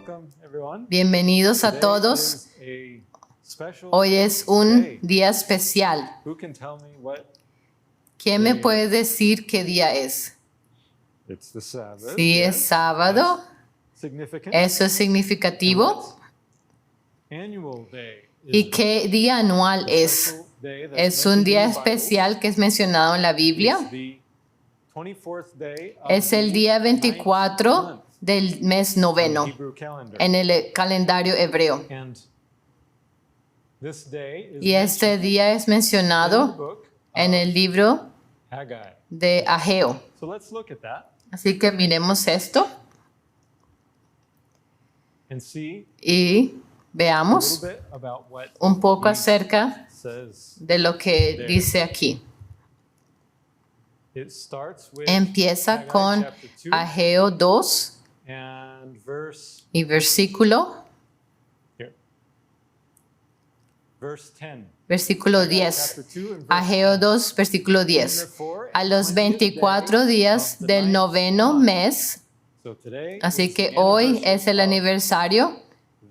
Welcome, everyone. Bienvenidos a todos. Today is a special Hoy es un day. día especial. Who can tell me what? ¿Quién me puede decir qué día es? It's the Sabbath. Si yes. es sábado, That's significant. eso es significativo. Annual day. ¿Y qué día anual es? Special day that's Es un mentioned día in the Bible. especial que es mencionado en la Biblia. It's the 24th day of Es el the día ninth 24 month del mes in noveno the Hebrew calendar. en el calendario hebreo. And this day is Y este mentioned día es in the mencionado book en of el libro Haggai. de Ageo. So let's look at that Así que miremos esto and see y a veamos little bit about what un poco he acerca says. de lo que dice aquí. It starts with Empieza Haggai con chapter 2 Ageo 2 and verse y versículo here. Verse 10. versículo Haggai 10. chapter 2 and verse Ageo 10. 2, versículo 10. A los 24 días del noveno mes, So today así is que the hoy anniversary es el of aniversario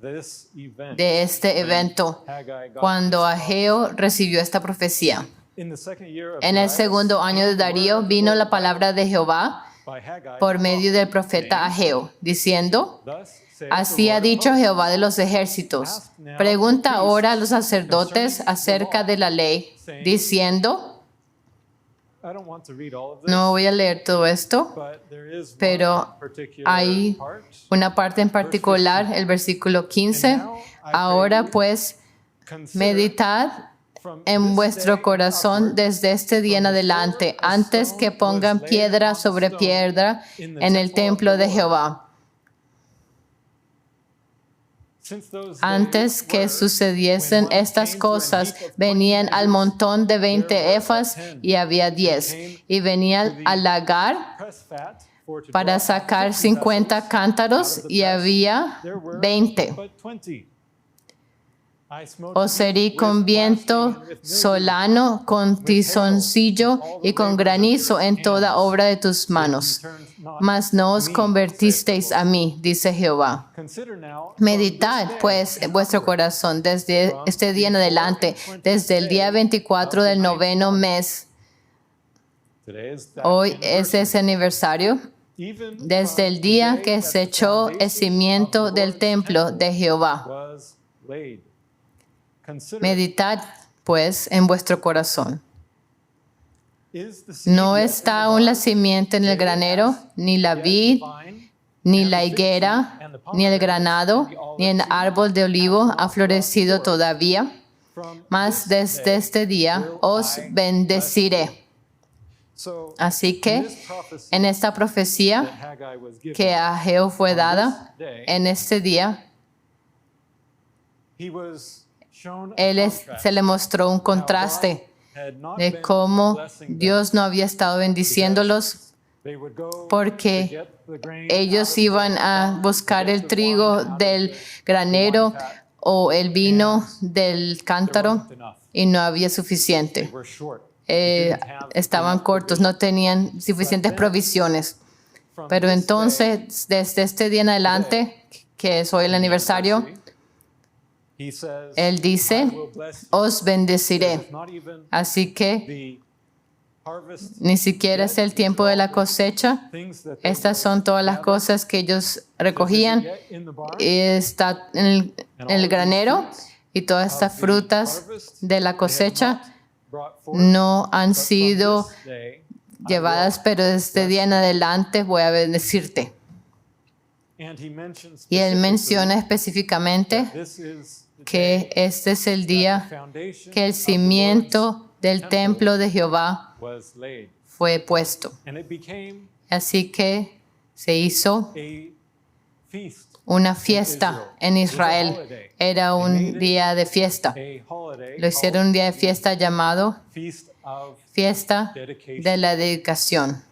this event de este when evento, Haggai got cuando this Ageo recibió esta profecía. In the second year of En el Darius, segundo año de came the word Darío of the vino Lord la palabra de Jehová by Haggai por the medio del prophet, profeta saying, Ageo, diciendo: Thus saith the Así ha Lord of dicho hosts, Jehová de los ejércitos. Pregunta ahora a los sacerdotes acerca de la ley, diciendo, I don't want to read all of this, no voy a leer todo esto, but there is pero one particular hay part. una parte en particular, el versículo 15. Ahora pues, Consider meditad from en this vuestro day corazón upward, desde este día en adelante, antes que pongan piedra sobre piedra en el templo de Jehová. since those Antes days que were, sucediesen when one estas came to an cosas, heap of 20 venían al measures, montón de 20 there were efas 10, y había and 10, came y venían to the al lagar press fat for to para draw out sacar 50 50 vessels cántaros, out of the y press. había There were 20. but 20. I smote Os you herí with con viento blasting and with mildew, solano, con tizoncillo y con granizo en toda obra de tus manos. Mas no os convertisteis a mí, dice Jehová. Consider now, Meditad pues en vuestro corazón desde este día en adelante, desde el día 24 del noveno mes. Hoy es ese aniversario, desde el día que se echó el cimiento del templo de Jehová. Meditad pues en vuestro corazón. No está aún la simiente en el granero, ni la vid, ni la higuera, ni el granado, ni el árbol de olivo ha florecido todavía, mas desde este día os bendeciré. Así que en esta profecía que a Ageo fue dada, en este día, se le mostró un contraste de cómo Dios no había estado bendiciéndolos, porque ellos iban a buscar el trigo del granero o el vino del cántaro y no había suficiente. Estaban cortos, no tenían suficientes provisiones. Pero entonces, desde este día en adelante, que es hoy el aniversario, Él dice, os bendeciré. Así que ni siquiera es el tiempo de la cosecha. Estas son todas las cosas que ellos recogían. Y está en el granero, y todas estas frutas de la cosecha no han sido llevadas, pero desde este día en adelante voy a bendecirte. Y él menciona específicamente que este es el día que el cimiento del templo de Jehová fue puesto. Así que se hizo una fiesta en Israel. Era un día de fiesta. Lo hicieron un día de fiesta llamado Fiesta de la Dedicación.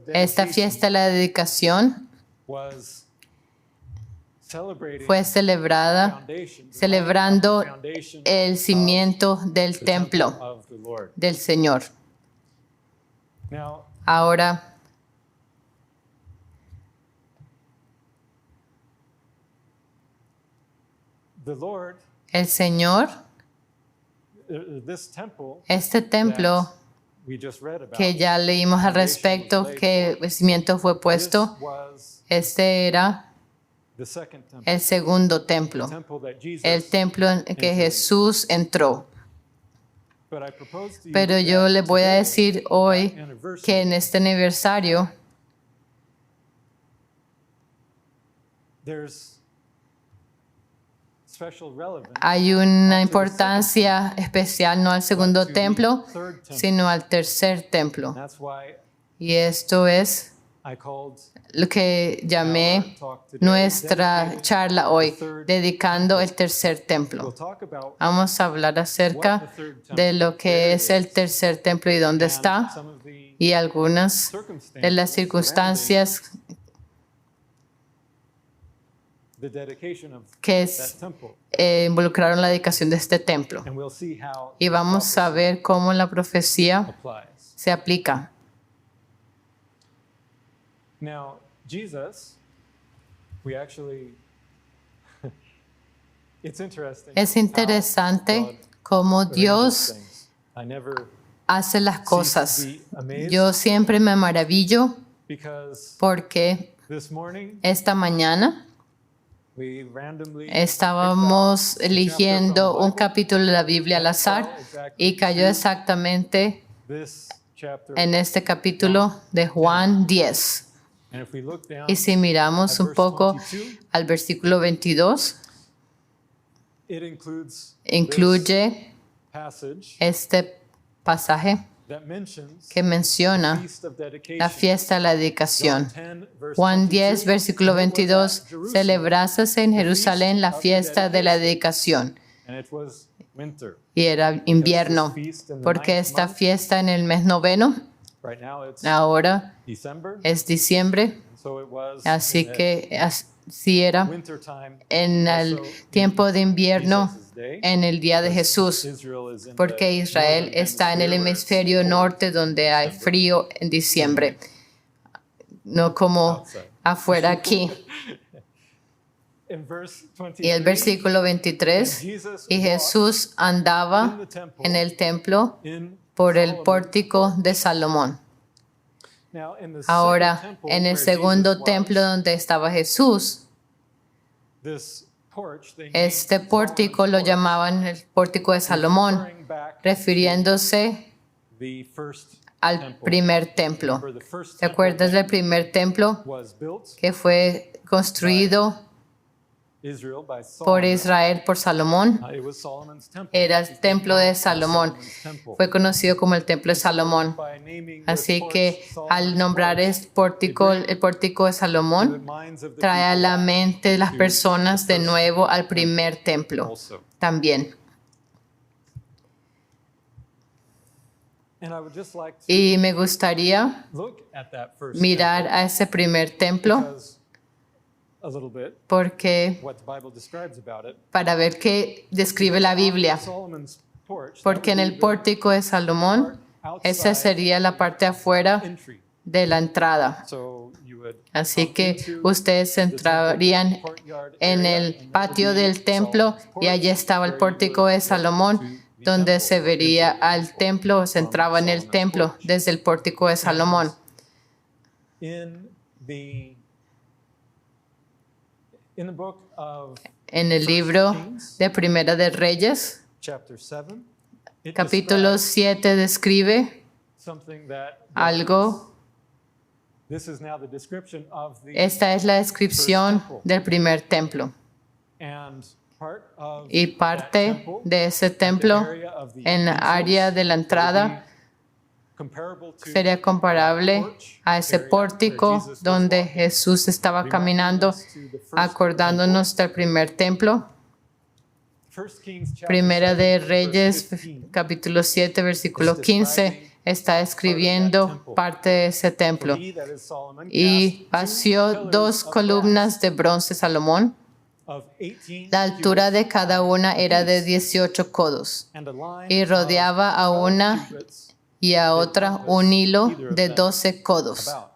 Esta fiesta de la dedicación fue celebrada celebrando el cimiento del templo del Señor. Ahora, the Lord, el Señor, this temple este templo that we just read about, que ya leímos al respecto, que el cimiento fue this puesto, was este era the second temple, el segundo the templo, temple that Jesus el templo en que entered. Jesús entró. But I propose to you Pero yo that les voy a today, decir hoy that anniversary, que en este aniversario there's special relevance hay una importancia especial no al segundo templo, sino al tercer templo. and that's why Y esto es I called lo que our llamé talk today nuestra dedicating charla hoy, the third dedicando el tercer We'll templo. talk about Vamos a hablar what acerca the third temple, de lo where que it es el is, tercer templo y dónde and está, some of the y algunas de las circunstancias the dedication of que that temple. involucraron la dedicación de este templo. And we'll see how Y the vamos a prophecy ver cómo la profecía applies. se aplica. Now, Jesus, we actually, it's interesting. Es how interesante God cómo arranges Dios things. I never hace las cease to cosas. be amazed Yo siempre me maravillo because porque this morning esta mañana we randomly estábamos picked out a eligiendo chapter from un the Bible. capítulo de la Biblia al And it fell azar exactly y cayó to exactamente this chapter. en este capítulo de Juan 10. And if we look down Y si miramos at un verse poco 22, al versículo 22, it includes incluye this passage este pasaje that mentions que menciona Feast of Dedication. la fiesta de la dedicación. John 10, verse Juan 10, 22, versículo "And it was 22, at Jerusalem, celebrase en Jerusalén la the feast fiesta of de la dedication. dedicación. And it was winter. Y era invierno, porque esta fiesta en el mes noveno, Right now it's ahora December. es diciembre, So it was así in the que así era winter time. en el Also, tiempo de invierno, Jesus' day, en el día de because Jesús, Israel is in porque the Israel northern está en el hemisphere where it's hemisferio cold norte donde hay December. frío en diciembre, no como outside. afuera aquí. In verse Y el 23, versículo 23, Jesus y walked Jesús in andaba the temple en el templo in por el Solomon's pórtico de Salomón. Now, in the second Ahora, temple en el where segundo Jesus was, templo donde estaba Jesús, this porch, they named este pórtico lo Solomon's porch, llamaban el pórtico de Salomón, referring back refiriéndose to the first al temple. primer templo. Remember, the first ¿Te temple acuerdas del primer templo was built que fue construido Israel by por Solomon. Israel por Salomón? It was Solomon's temple. Era It el became templo known de as Salomón. Solomon's temple. Fue conocido como el templo de Salomón. By naming the Así porch que al Solomon's nombrar porch, el pórtico de to Salomón, the minds of the trae a people la back mente de las to personas the de first nuevo al primer templo also. también. And I would just like to Y me gustaría look at that first mirar temple a ese primer templo because a little bit porque what the Bible describes about it. para ver qué describe la Biblia. Solomon's porch, that Porque en would el be the pórtico de Salomón, esa outside sería la parte afuera entry. de la entrada. So you would Así come que into ustedes the temple entrarían courtyard en area, el and that would patio be del templo Solomon's y allí porch, estaba el where you pórtico would de get Salomón, to the donde temple, se or vería enter the al temple templo o se from entraba en el Solomon's templo porch. desde el pórtico de Salomón. In the book of En el First libro Kings, de Primera de Reyes, chapter 7, it capítulo describes 7 describe something that algo. this is now the description of the Esta es la descripción del primer templo. and part of Y that parte temple, de ese at the templo area of the en la área de la entrance, entrada would be comparable to sería comparable that porch a ese area pórtico where Jesus was donde walking, Jesús estaba caminando, reminding us to the first acordándonos del primer templo. temple. 1 Kings chapter Primera 7, de verse Reyes, 15, capítulo 7, versículo 15, está describiendo parte de ese templo. for he, that is Solomon, Y cast vació 2 pillars dos of columnas de bronce Salomón. brass of 18 La altura de cubits cada una era de apiece, 18 codos and a line y rodeaba a of 12 una cubits y a otra un hilo de 12 codos. about.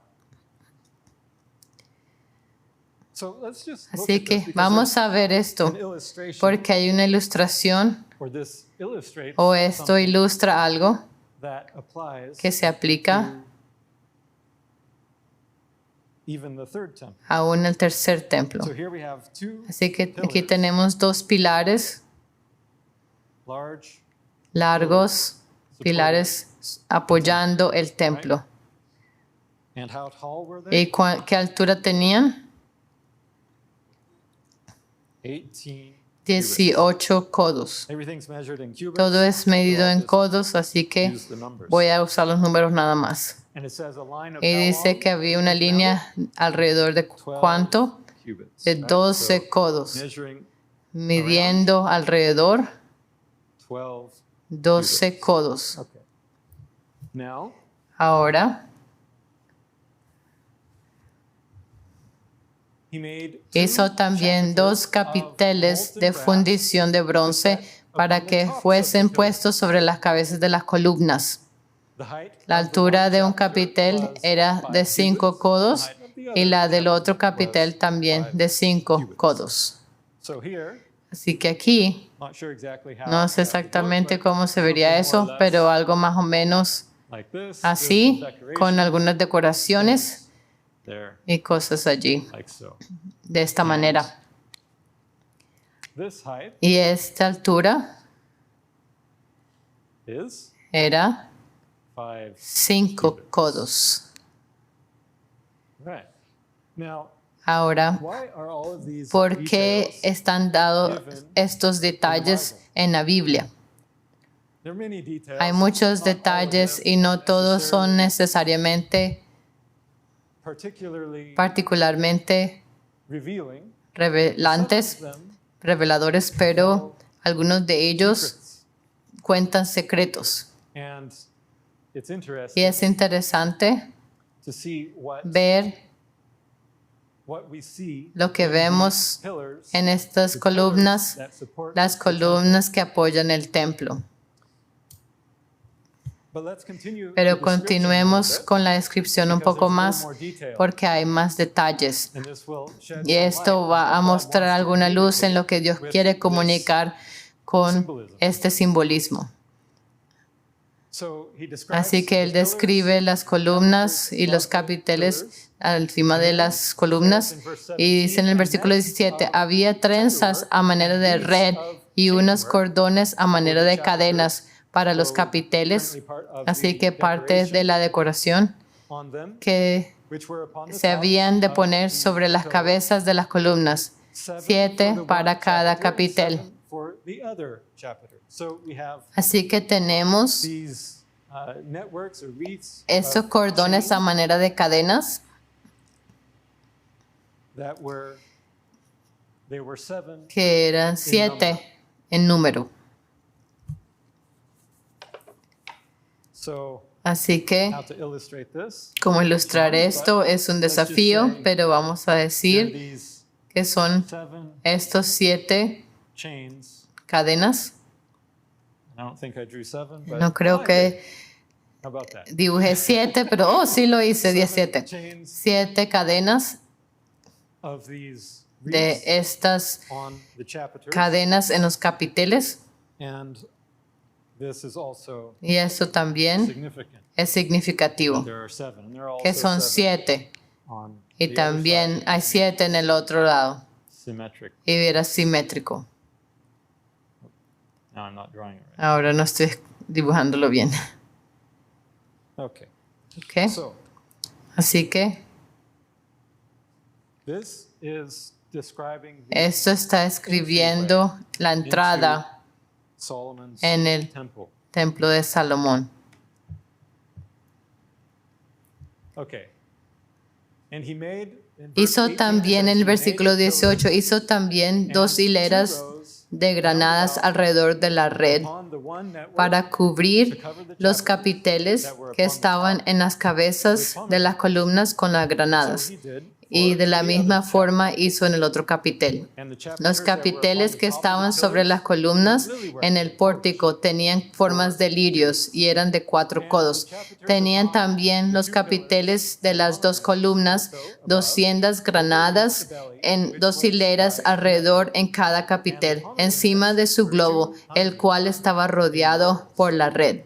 So let's just look Así at this que because vamos a ver there's esto an illustration porque hay una ilustración or this illustrates o esto something ilustra algo that applies que se aplica to even the third temple. aún el tercer templo. So here we have two Así que aquí pillars, tenemos dos pilares large, largos, pilares apoyando el templo. and how tall were they? ¿Y qué altura tenían? 18 cubits. 18 codos. Everything's measured in cubits. Todo es medido so I'll en just codos, así que use the numbers. voy a usar los números nada más. And it says a line of Y how dice long? que había una línea alrededor de 12 ¿cuánto? cubits, De right? 12 So codos, measuring midiendo alrededor 12. 12 codos. Okay. Now, Ahora he made hizo two también dos chapiters capiteles of de molten brass fundición de bronce para que fuesen puestos sobre las cabezas de las columnas. The height La of the altura one de un chapiter capitel was era 5 de 5 cubits. codos The height of the y other la del otro chapiter capitel was también 5 de 5 cubits. codos. So here, Así que aquí, not sure exactly how no sé that would look, exactamente but cómo se something vería more or eso, less pero algo más o menos like this, with así, some decoration con algunas decoraciones there, y cosas allí, like so. de esta manera. This height Y esta altura is era 5. 5 codos. Right. Now, Ahora, why are all of these ¿por qué details? están dados estos detalles en la Biblia? There are many details. Hay muchos Not all of detalles them y no todos son necessarily necesariamente particularly particularmente revealing. revelantes, Some of them reveladores, pero algunos de ellos secrets. cuentan secretos. And it's Y interesting es interesante to see ver what we see lo que in vemos these pillars, en estas the pillars columnas, that support las the temple. columnas que apoyan el templo. But let's continue the Pero description a little continuemos bit, con la descripción un because poco there's a más little more detail. porque hay más detalles. And this will shed Y some esto light va a on what God mostrar wants to alguna luz en lo que Dios communicate quiere with comunicar con symbolism. este simbolismo. this. So he describes Así que él the pillars, describe las columnas y los capiteles encima de las columnas y dice en el versículo 17, había trenzas a manera de red y unos cordones a manera de cadenas para los capiteles, así que parte de la decoración on them, que which were upon the se habían de tops poner of the sobre las pillars. cabezas de las columnas, 7 for the para one cada chapiter, capitel. 7 for the other chapiter. So we have Así que tenemos these networks or wreaths estos of cordones a chains manera de cadenas that were they were 7. que eran 7 en número. So Así que, how to illustrate this? como ilustrar esto es un desafío, pero vamos a There are decir these que son 7 estos 7 chains. cadenas. I don't think I drew 7, but No creo I did. que How about that? dibujé 7, pero sí lo hice, 7 17. chains 7 cadenas of these de wreaths estas on the chapiters. cadenas en los capiteles And this is also y eso también significant. es significativo, There are 7, and there are que also son 7 7 on y the other también side. hay 7 en el otro lado Symmetric. y era simétrico. No, I'm not drawing it right. Ahora no estoy dibujándolo bien. Okay. ¿Ok? So Así que this is describing the esto está escribiendo la entrada Solomon's en el temple. templo de Salomón. Okay. And he made in verse Hizo 18, también en el it says, he versículo made 18, pillars hizo también and 2 two hileras rows de granadas alrededor de la red upon the one network para cubrir los capiteles que estaban en las cabezas de las columnas con las granadas. So he did y de la misma forma hizo en el otro capitel. Los capiteles que estaban sobre las columnas en el pórtico tenían formas de lirios y eran de 4 codos. Tenían también los capiteles de las 2 columnas, 200 granadas en 2 hileras alrededor en cada capitel, encima de su globo, el cual estaba rodeado por la red.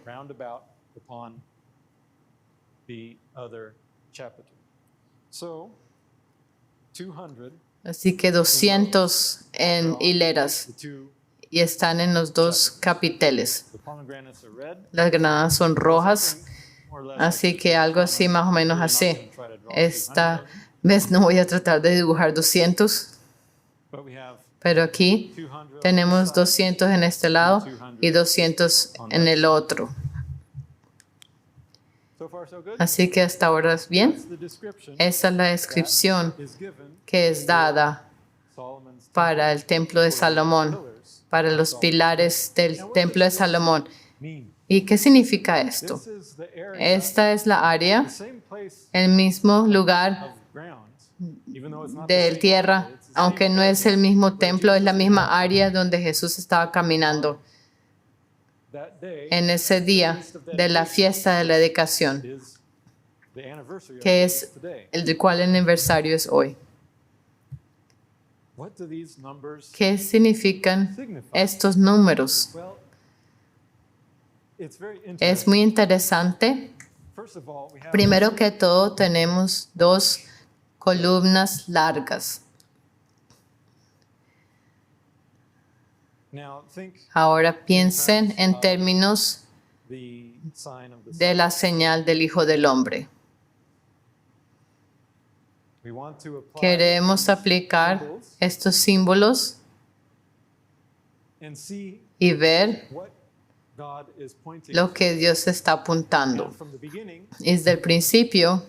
Así que 200 en hileras y están en los 2 capiteles. Las granadas son rojas, así que algo así más o menos así. Esta vez no voy a tratar de dibujar 200, pero aquí tenemos 200 en este lado y 200 en el otro. Así que hasta ahora es bien. Esa es la descripción que es dada para el templo de Salomón, para los pilares del templo de Salomón. ¿Y qué significa esto? Esta es la área, el mismo lugar de tierra, aunque no es el mismo templo, es la misma área donde Jesús estaba caminando en ese día de la fiesta de la dedicación, que es el cual el aniversario es hoy. ¿Qué significan estos números? Es muy interesante. Primero que todo, tenemos 2 columnas largas. Ahora piensen en términos de la señal del Hijo del Hombre. Queremos aplicar estos símbolos y ver lo que Dios está apuntando. Desde el principio,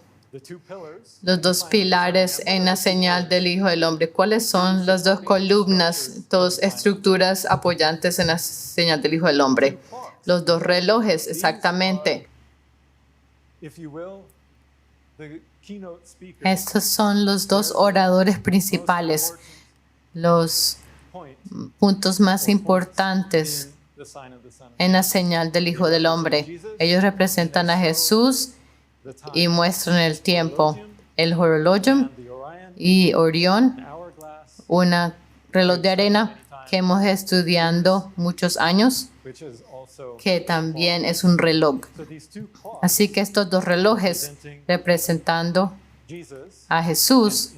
los 2 pilares en la señal del Hijo del Hombre. ¿Cuáles son las 2 columnas, 2 estructuras apoyantes en la señal del Hijo del Hombre? Los 2 relojes, exactamente. Estos son los 2 oradores principales, los puntos más importantes en la señal del Hijo del Hombre. Ellos representan a Jesús y muestran el tiempo. El Horologium y Orión, un reloj de arena que hemos estudiado muchos años, que también es un reloj. Así que estos 2 relojes representando a Jesús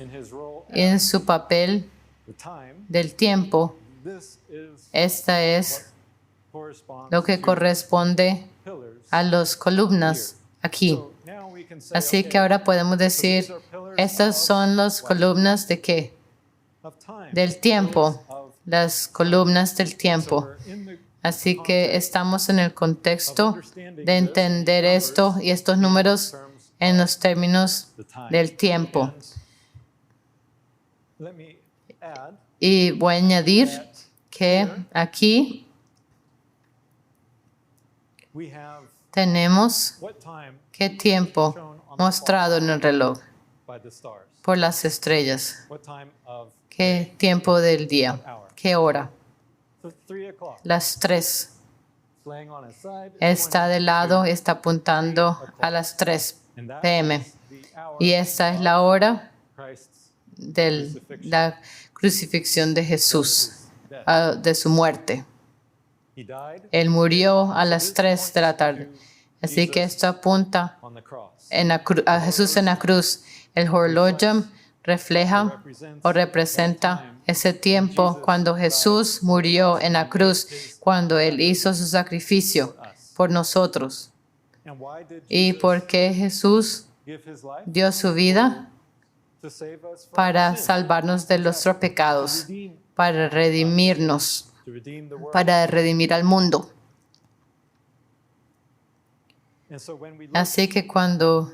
en su papel del tiempo. Esta es lo que corresponde a las columnas aquí. Así que ahora podemos decir, estas son las columnas ¿de qué? Del tiempo, las columnas del tiempo. Así que estamos en el contexto de entender esto y estos números en los términos del tiempo. Y voy a añadir que aquí tenemos qué tiempo mostrado en el reloj por las estrellas. ¿Qué tiempo del día? ¿Qué hora? Las 3. Está de lado, está apuntando a las 3 p.m. Y esta es la hora de la crucifixión de Jesús, de su muerte. Él murió a las 3 de la tarde. Así que esto apunta a Jesús en la cruz. El Horologium refleja o representa ese tiempo cuando Jesús murió en la cruz, cuando Él hizo su sacrificio por nosotros. ¿Y por qué Jesús dio su vida? Para salvarnos de nuestros pecados, para redimirnos, para redimir al mundo. Así que cuando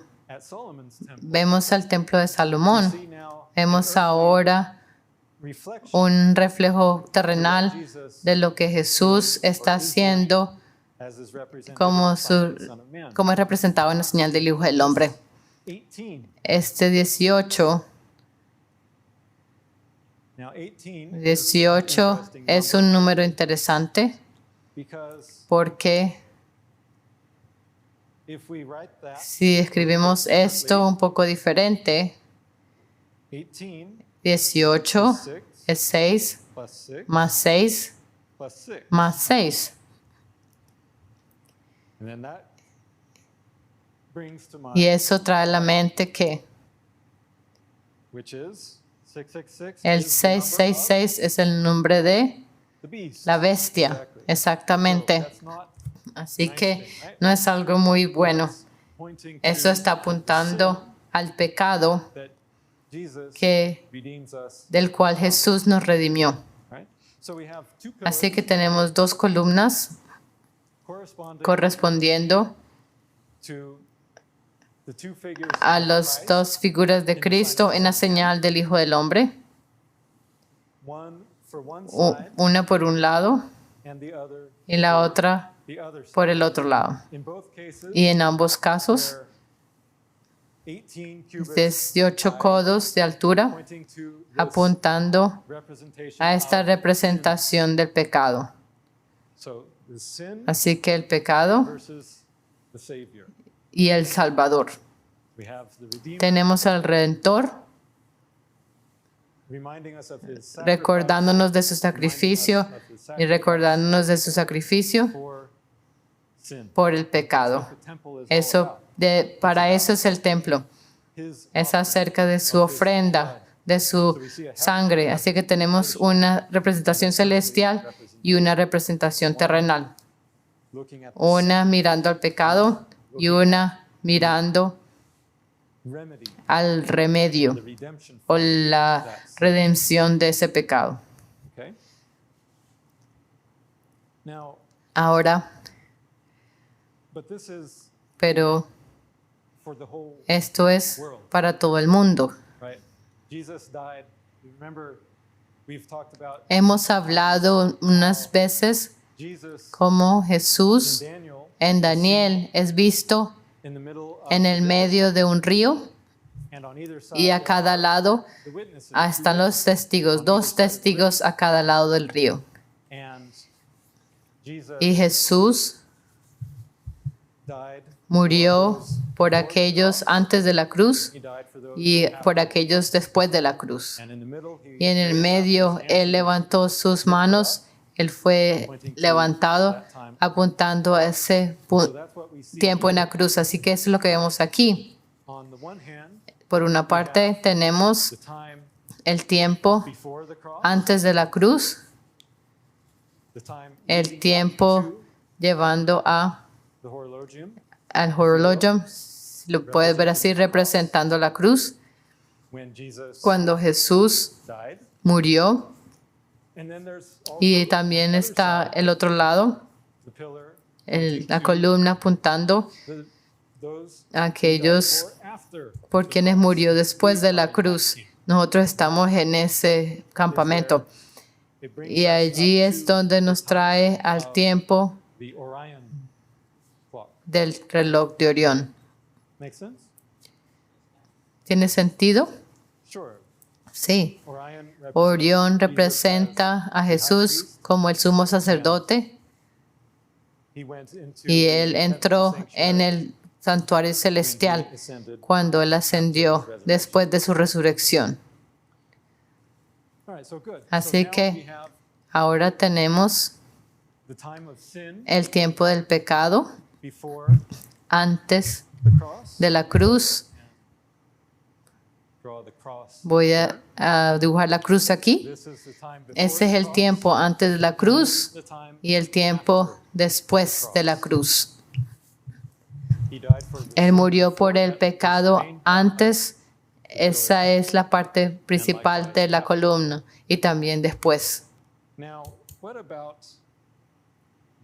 vemos al templo de Salomón, vemos ahora un reflejo terrenal de lo que Jesús está haciendo como es representado en la señal del Hijo del Hombre. Este 18 Now 18 18 es un número interesante because porque if we write that si escribimos esto un poco diferente, 18 18 es 6 plus 6 más 6 plus 6. más 6. And then that brings to mind Y eso trae a la mente que which is 666 el is the number of 666 es el nombre de the beast. la bestia. Exactly. So Exactamente. that's not Así que no es algo muy bueno. pointing Eso to está apuntando al pecado that Jesus que, redeems us, del cual Jesús nos redimió. right? So we have two Así pillars que tenemos dos columnas corresponding correspondiendo to the two figures a of las Christ, dos figuras de Cristo en la señal del Hijo del Hombre, one for one u- side una por un lado and the other y la otra the other side. por el otro lado. In both cases, Y en ambos casos, they're 18 cubits 18 high, codos de altura, pointing to this apuntando representation a esta of representación del pecado. so the sin Así que el pecado versus the Savior. y el Salvador. We have the Redeemer Tenemos al Redentor reminding us of his sacrifice recordándonos de su sacrificio y recordándonos de su sacrificio for sin. por el pecado. The temple is all Eso about para eso es el templo. his Es acerca de su ofrenda, de su sangre. Así que tenemos una representación celestial y una representación terrenal. looking at the Una mirando al pecado y una mirando remedy, al remedio the redemption. o la redención de ese pecado. Okay. Now, Ahora, but this is pero for the whole, esto es para todo el mundo. right? Jesus died. Remember, we've talked about Hemos hablado unas veces Jesus cómo in Jesús Daniel en Daniel es visto in the middle of en el medio de un río and on either side y a cada lado the witnesses están los testigos, dos testigos a cada lado del río. and Jesus Y Jesús died. murió por aquellos antes de la cruz He died for those y por aquellos después de la cruz. and in the middle Y en el medio Él levantó sus manos, Él fue levantado apuntando a ese so that's what we see. tiempo en la cruz. Así que eso es lo que vemos aquí. On the one hand, Por una parte tenemos the time el tiempo before the cross, antes de la cruz, the time el leading up tiempo to llevando the horologium, al horologium, lo puedes ver así representando la cruz, when Jesus cuando Jesús died. murió. And then there's also Y también está el otro lado, the pillar, la columna apuntando those a aquellos or after. por quienes murió después de la cruz. Nosotros estamos en ese campamento. It brings Y allí es donde nos trae al tiempo the Orion clock. del reloj de Orión. Make sense? ¿Tiene sentido? Sure. Sí. Orion Orión representa a Jesús como el sumo sacerdote he went into y the él heavenly entró sanctuary en el santuario celestial when he ascended. cuando él ascendió después de su resurrección. All right, so good. Así so now que- we have Ahora tenemos the time of sin el tiempo del pecado before antes the cross. de la cruz. Draw the cross. Voy a dibujar la cruz aquí. This is the time before Ese es the el cross, tiempo antes de la cruz the time y el tiempo después de la cruz. he died for the Él sin murió por before el that, pecado the main antes. Esa es la parte principal de la columna y también después. Now, what about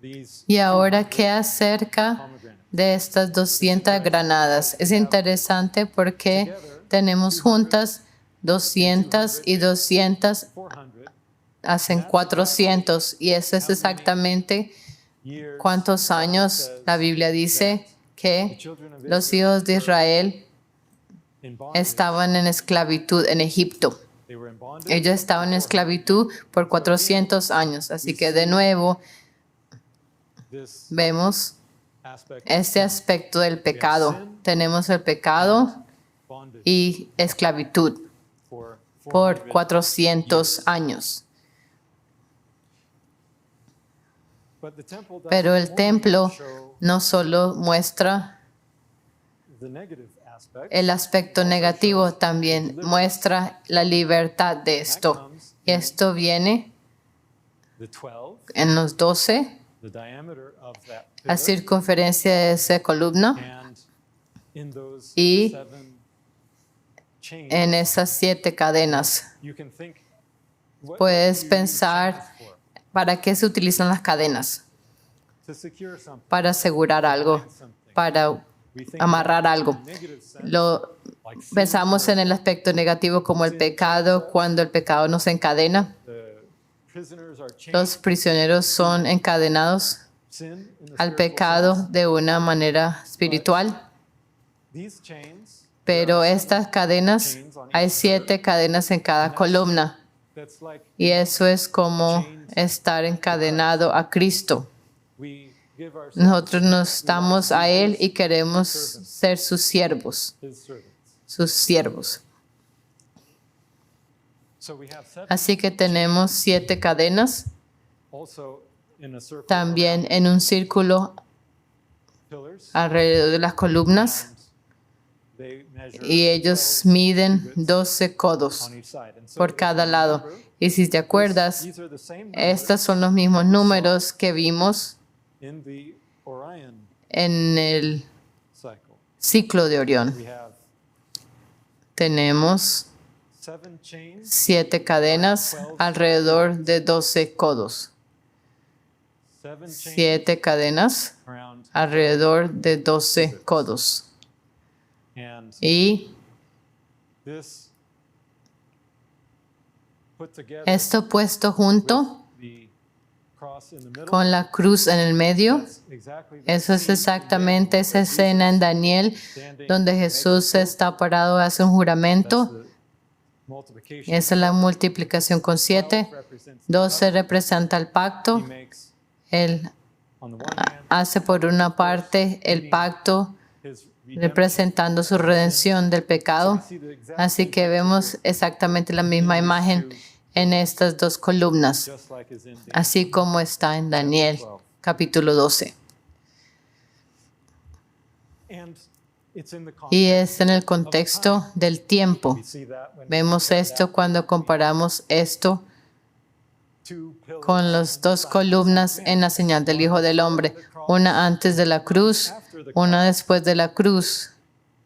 these Y ahora, ¿qué acerca pomegranates? de estas 200 granadas? Es interesante porque tenemos juntas 200 y 200 400 hacen 400 y eso es exactamente years cuántos años la Biblia dice que children of los hijos de Israel in bondage estaban en esclavitud en Egipto. They were in bondage. Ellos estaban en esclavitud por 400 años. Así que de nuevo This vemos aspect este aspecto del pecado. Tenemos el pecado bondage y esclavitud for por 400. 400 años. But the temple doesn't Pero el only templo show no solo muestra the negative aspect. el aspecto negativo, también muestra la libertad de esto. Y esto viene The 12, en los 12, the diameter of that la pillar, circunferencia de esa columna, and in those y 7 chains, en esas 7 cadenas. you can think, what Puedes do you use pensar, chains for? ¿para qué se utilizan las cadenas? To secure something, Para asegurar algo, bind something. para We think amarrar algo. in a negative sense, Lo like sin, pensamos en el aspecto negativo como el pecado, cuando el pecado nos encadena. the prisoners are chained Los prisioneros son encadenados sin in the al spiritual pecado sense. de una manera espiritual, These chains, pero estas cadenas, hay 7 cadenas en cada columna, that's like y eso es como estar encadenado a Cristo. we give ourselves Nosotros nos damos a Él y queremos ser sus siervos, his servants. sus siervos. So we have 7 Así que tenemos 7 cadenas, also in a circle también en un círculo pillars, alrededor de las columnas, and they measure y ellos miden 12 codos on each side. And so por if cada you lado. remember, Y si te acuerdas, these are the same numbers estos son los mismos números que vimos in the Orion en el cycle. ciclo de Orión. We have Tenemos 7 chains, 7 cadenas alrededor de 12 codos. 7 chains 7 cadenas around, alrededor de 12 codos. and Y this put together esto puesto junto the cross in the middle. con la cruz en el medio, That's exactly the eso es scene exactamente esa escena en Daniel standing, donde Jesús está parado, hace un juramento. that's the multiplication. Esa es la multiplicación con 7. 12 representa el pacto. He makes Él on the one hand hace por una parte el pacto his redemption. representando su redención del pecado. We see the exact Así que vemos exactamente la misma imagen en estas 2 columnas, just like is in the así como está en Daniel capítulo 12. and it's in the Y context. es en el contexto del tiempo. We see that when Vemos esto cuando comparamos esto 2 pillars con las 2 columnas en la señal del Hijo del Hombre, una antes de la cruz, una después de la cruz,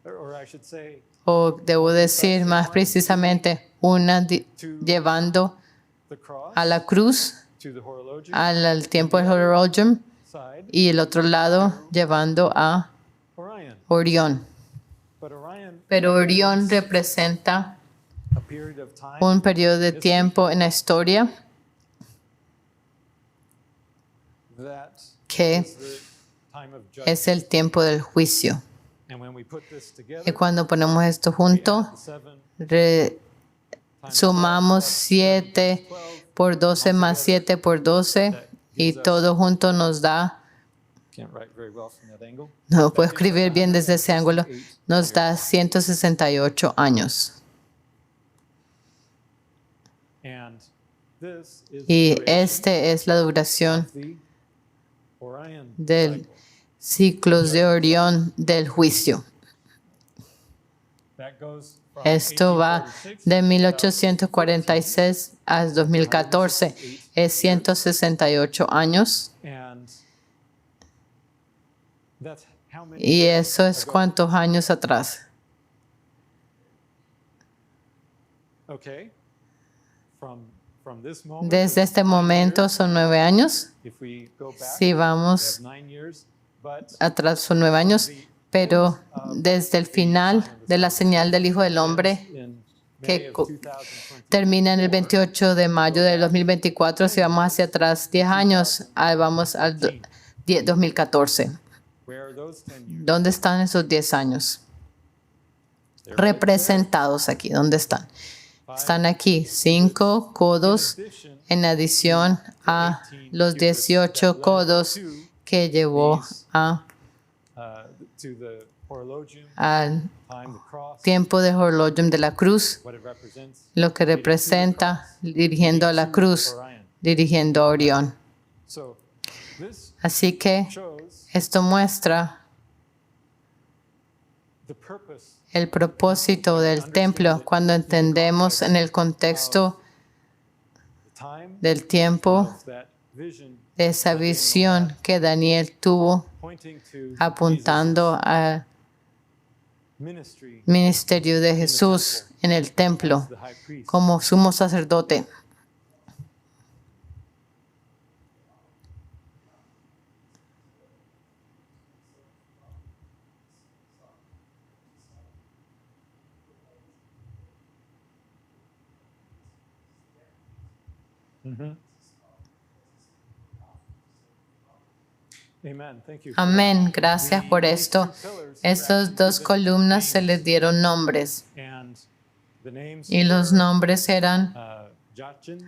or I should say o debo decir más precisamente, una llevando the cross a la cruz, to the horologium al tiempo del Horologium, side, y el otro lado llevando a Orion. Orión. But Orion, Pero Orión representa a period of time un periodo de tiempo en la historia that que is the time of judgment. es el tiempo del juicio. And when we put this together, Y cuando ponemos esto junto, the 7 sumamos 7 por 12 más 7 por 12 y todo junto nos da, can't write very well from that angle. no puedo escribir bien desde ese ángulo, nos da 168 años. And this is Y the duration este es la duración of the Orion del cycle. ciclos de Orión del juicio. That goes from Esto va 1846 de 1846 a 2014. Es 168 años. and that's how many ¿Y eso es ago? cuántos años atrás? Okay. From this moment, Desde este momento son 9 años. if we go back, Si we vamos have 9 years, but atrás son 9 años. Pero desde el final de la señal del Hijo del Hombre, in que May of co- 2020, termina en el 28 de mayo del 2024. Si vamos hacia atrás 10 años, vamos al 2014. where are those 10 years? ¿Dónde están esos 10 años? They're right there. Representados aquí. ¿Dónde están? están aquí, 5 codos en adición a los 18 codos que llevó al tiempo de horologium de la cruz, lo que representa dirigiendo a la cruz, dirigiendo a Orión. Así que esto muestra el propósito del templo cuando entendemos en el contexto del tiempo de esa visión que Daniel tuvo apuntando al ministerio de Jesús en el templo como sumo sacerdote. Amén. Gracias por esto. Estas 2 columnas se les dieron nombres. Y los nombres eran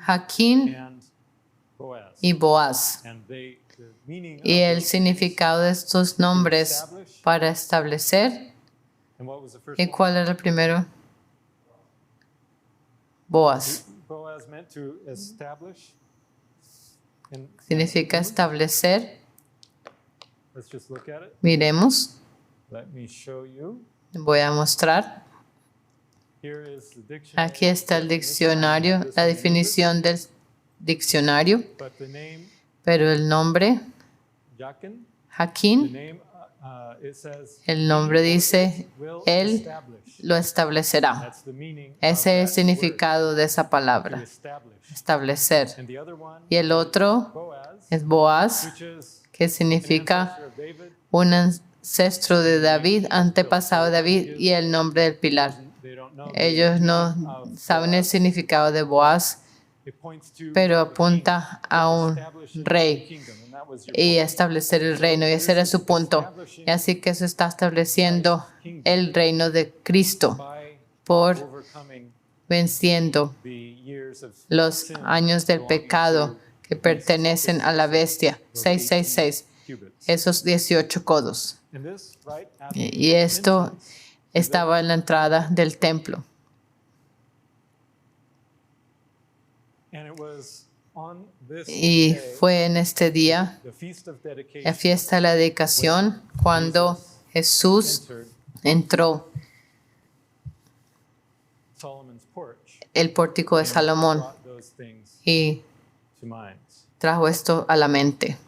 Jaquín y Boaz. Y el significado de estos nombres para establecer. ¿Y cuál era el primero? Boaz. Significa establecer. Miremos. Voy a mostrar. Aquí está el diccionario, la definición del diccionario. Pero el nombre, Jaquín, el nombre dice, Él lo establecerá. Ese es el significado de esa palabra, establecer. Y el otro es Boaz, que significa un ancestro de David, antepasado de David, y el nombre del pilar. Ellos no saben el significado de Boaz, pero apunta a un rey y establecer el reino, y ese era su punto. Y así que eso está estableciendo el reino de Cristo por venciendo los años del pecado que pertenecen a la bestia. 666, esos 18 codos. Y esto estaba en la entrada del templo. Y fue en este día, la fiesta de la dedicación, cuando Jesús entró el pórtico de Salomón y trajo esto a la mente.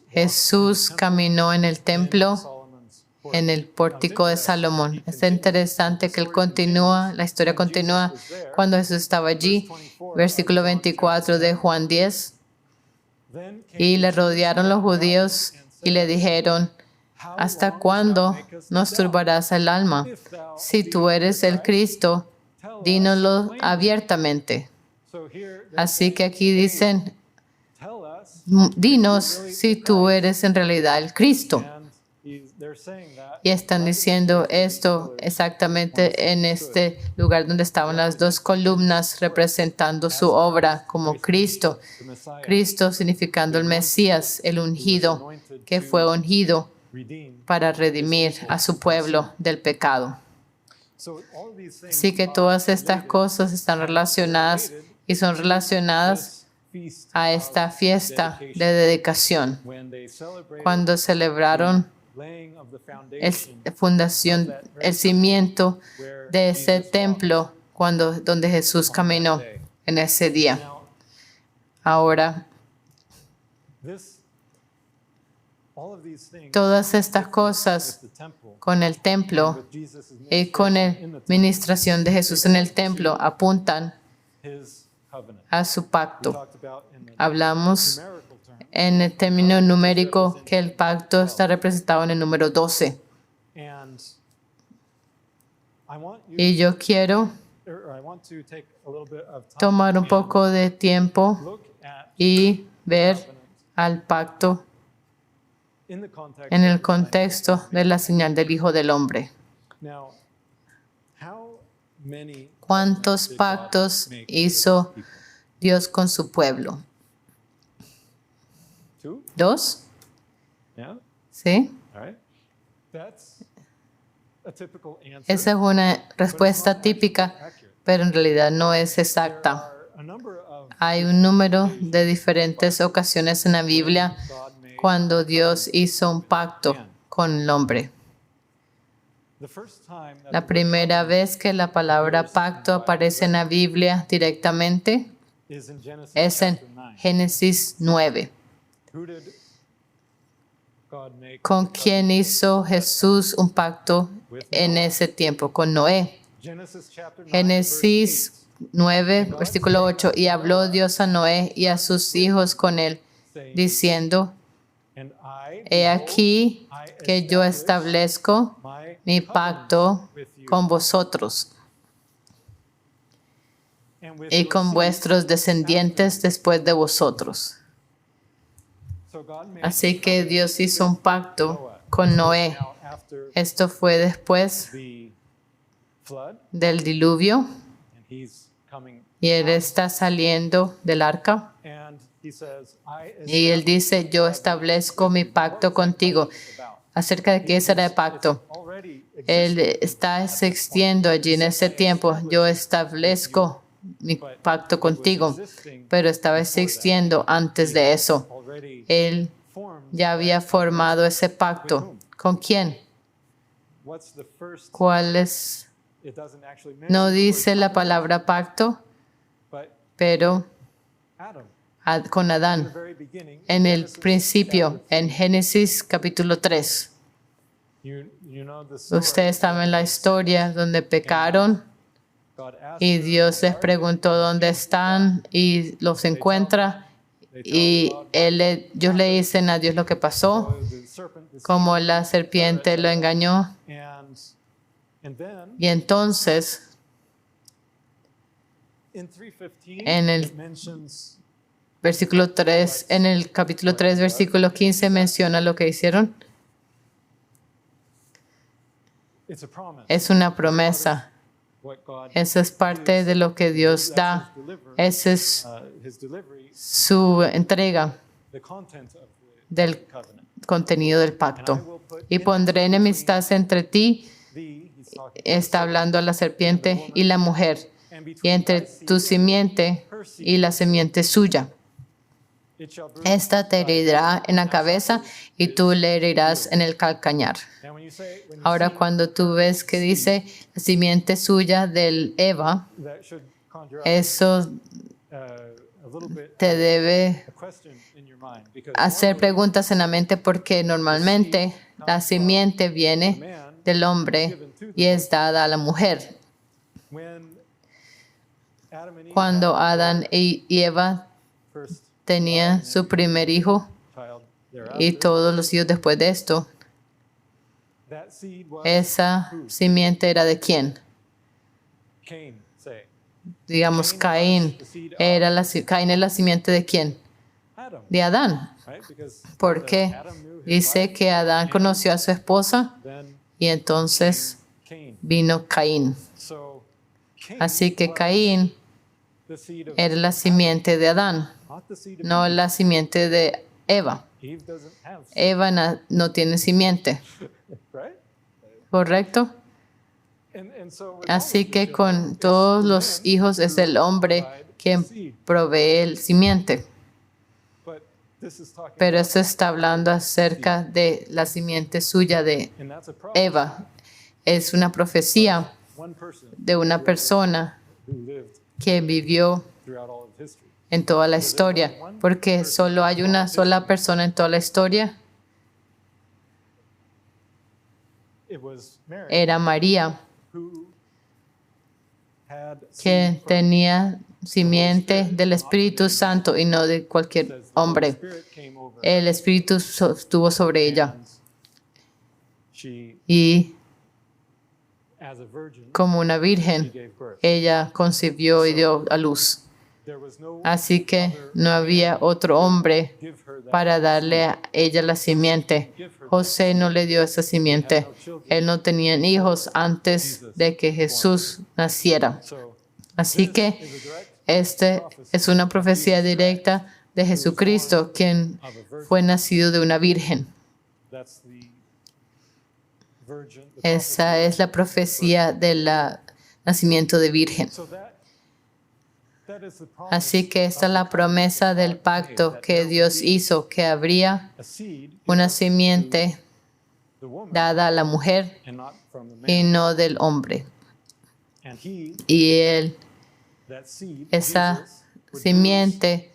Jesús caminó en el templo, en el pórtico de Salomón. Es interesante que la historia continúa cuando Jesús estaba allí. Versículo 24 de Juan 10. Y le rodearon los judíos y le dijeron: ¿hasta cuándo nos turbarás el alma? Si tú eres el Cristo, dínoslo abiertamente. Así que aquí dicen: dinos si tú eres en realidad el Cristo. Y están diciendo esto exactamente en este lugar donde estaban las 2 columnas representando su obra como Cristo. Cristo significando el Mesías, el ungido, que fue ungido para redimir a su pueblo del pecado. Así que todas estas cosas están relacionadas y son relacionadas a esta fiesta de dedicación, cuando celebraron el cimiento de ese templo donde Jesús caminó en ese día. Ahora, todas estas cosas con el templo y con la administración de Jesús en el templo apuntan a su pacto. Hablamos en el término numérico que el pacto está representado en el número 12. Y yo quiero tomar un poco de tiempo y ver al pacto en el contexto de la señal del Hijo del Hombre. ¿Cuántos pactos hizo Dios con su pueblo? 2. ¿Sí? Esa es una respuesta típica, pero en realidad no es exacta. Hay un número de diferentes ocasiones en la Biblia cuando Dios hizo un pacto con el hombre. La primera vez que la palabra pacto aparece en la Biblia directamente es en Génesis 9. ¿Con quién hizo Jesús un pacto en ese tiempo? Con Noé. Génesis 9, versículo 8. Y habló Dios a Noé y a sus hijos con él, diciendo: He aquí que yo establezco mi pacto con vosotros y con vuestros descendientes después de vosotros. Así que Dios hizo un pacto con Noé. Esto fue después del diluvio y él está saliendo del arca. Y él dice: yo establezco mi pacto contigo. ¿Acerca de qué será el pacto? Él está existiendo allí en ese tiempo. Yo establezco mi pacto contigo, pero estaba existiendo antes de eso. Él ya había formado ese pacto. ¿Con quién? ¿Cuál es? No dice la palabra pacto, pero con Adán. En el principio, en Génesis capítulo 3. Ustedes saben la historia donde pecaron y Dios les preguntó dónde están y los encuentra. Y ellos le dicen a Dios lo que pasó, como la serpiente lo engañó. Y entonces, en el versículo 3, en el capítulo 3, versículo 15, menciona lo que hicieron. Es una promesa. Esa es parte de lo que Dios da. Esa es su entrega del contenido del pacto. Y pondré enemistad entre ti, está hablando a la serpiente, y la mujer, y entre tu simiente y la simiente suya. Esta te herirá en la cabeza y tú le herirás en el calcañar. Ahora, cuando tú ves que dice la simiente suya del Eva, eso te debe hacer preguntas en la mente, porque normalmente la simiente viene del hombre y es dada a la mujer. Cuando Adán y Eva tenían su primer hijo y todos los hijos después de esto, esa simiente era de quién? Digamos, Caín. Caín es la simiente de quién? De Adán. Porque dice que Adán conoció a su esposa y entonces vino Caín. Así que Caín era la simiente de Adán, no la simiente de Eva. Eva no tiene simiente. ¿Correcto? Así que con todos los hijos es el hombre quien provee el simiente. Pero eso está hablando acerca de la simiente suya de Eva. Es una profecía de una persona que vivió en toda la historia. Porque solo hay una sola persona en toda la historia. Era María, que tenía simiente del Espíritu Santo y no de cualquier hombre. El Espíritu estuvo sobre ella. Y como una virgen, ella concibió y dio a luz. Así que no había otro hombre para darle a ella la simiente. José no le dio esa simiente. Él no tenía hijos antes de que Jesús naciera. Así que este es una profecía directa de Jesucristo, quien fue nacido de una virgen. Esa es la profecía del nacimiento de virgen. Así que esta es la promesa del pacto que Dios hizo, que habría una simiente dada a la mujer y no del hombre. Y esa simiente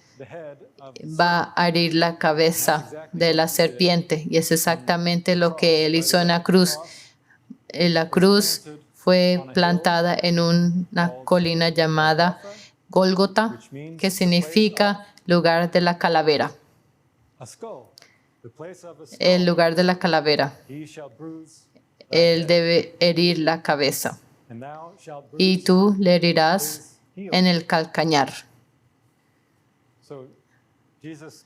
va a herir la cabeza de la serpiente. Y es exactamente lo que él hizo en la cruz. La cruz fue plantada en una colina llamada Gólgota, que significa lugar de la calavera. El lugar de la calavera. Él debe herir la cabeza. Y tú le herirás en el calcañar.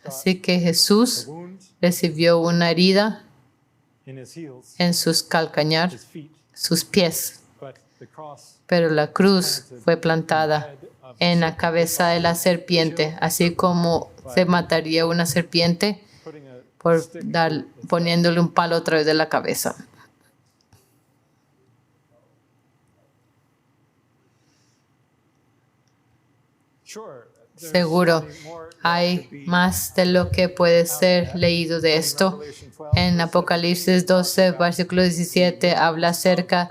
Así que Jesús recibió una herida en sus calcañar, sus pies. Pero la cruz fue plantada en la cabeza de la serpiente, así como se mataría una serpiente por poniéndole un palo a través de la cabeza. Seguro, hay más de lo que puede ser leído de esto. En Apocalipsis 12, versículo 17, habla acerca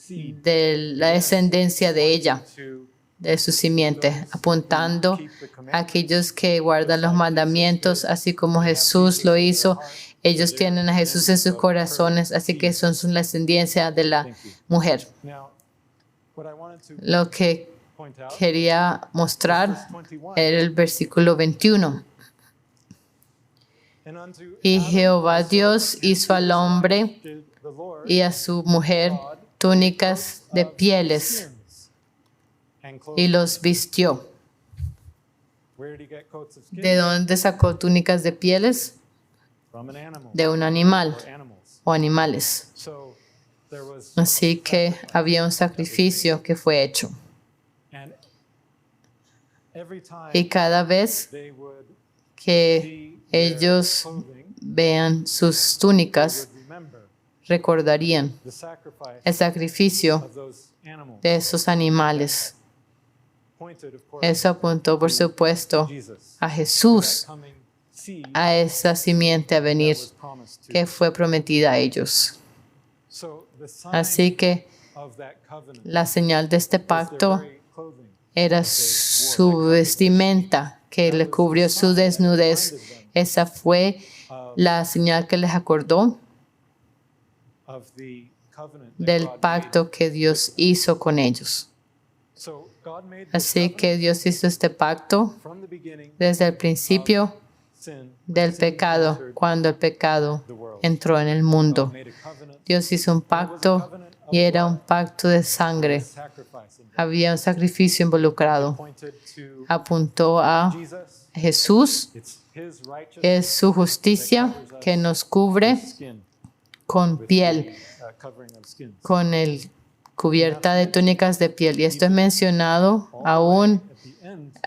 de la descendencia de ella, de su simiente, apuntando a aquellos que guardan los mandamientos, así como Jesús lo hizo. Ellos tienen a Jesús en sus corazones, así que son su descendencia de la mujer. Lo que quería mostrar era el versículo 21. Y Jehová Dios hizo al hombre y a su mujer túnicas de pieles y los vistió. ¿De dónde sacó túnicas de pieles? De un animal o animales. Así que había un sacrificio que fue hecho. Y cada vez que ellos vean sus túnicas, recordarían el sacrificio de esos animales. Eso apuntó, por supuesto, a Jesús, a esa simiente a venir que fue prometida a ellos. Así que la señal de este pacto era su vestimenta que le cubrió su desnudez. Esa fue la señal que les acordó del pacto que Dios hizo con ellos. Así que Dios hizo este pacto desde el principio del pecado, cuando el pecado entró en el mundo. Dios hizo un pacto y era un pacto de sangre. Había un sacrificio involucrado. Apuntó a Jesús. Es su justicia que nos cubre con piel, con el cubierta de túnicas de piel. Y esto es mencionado aún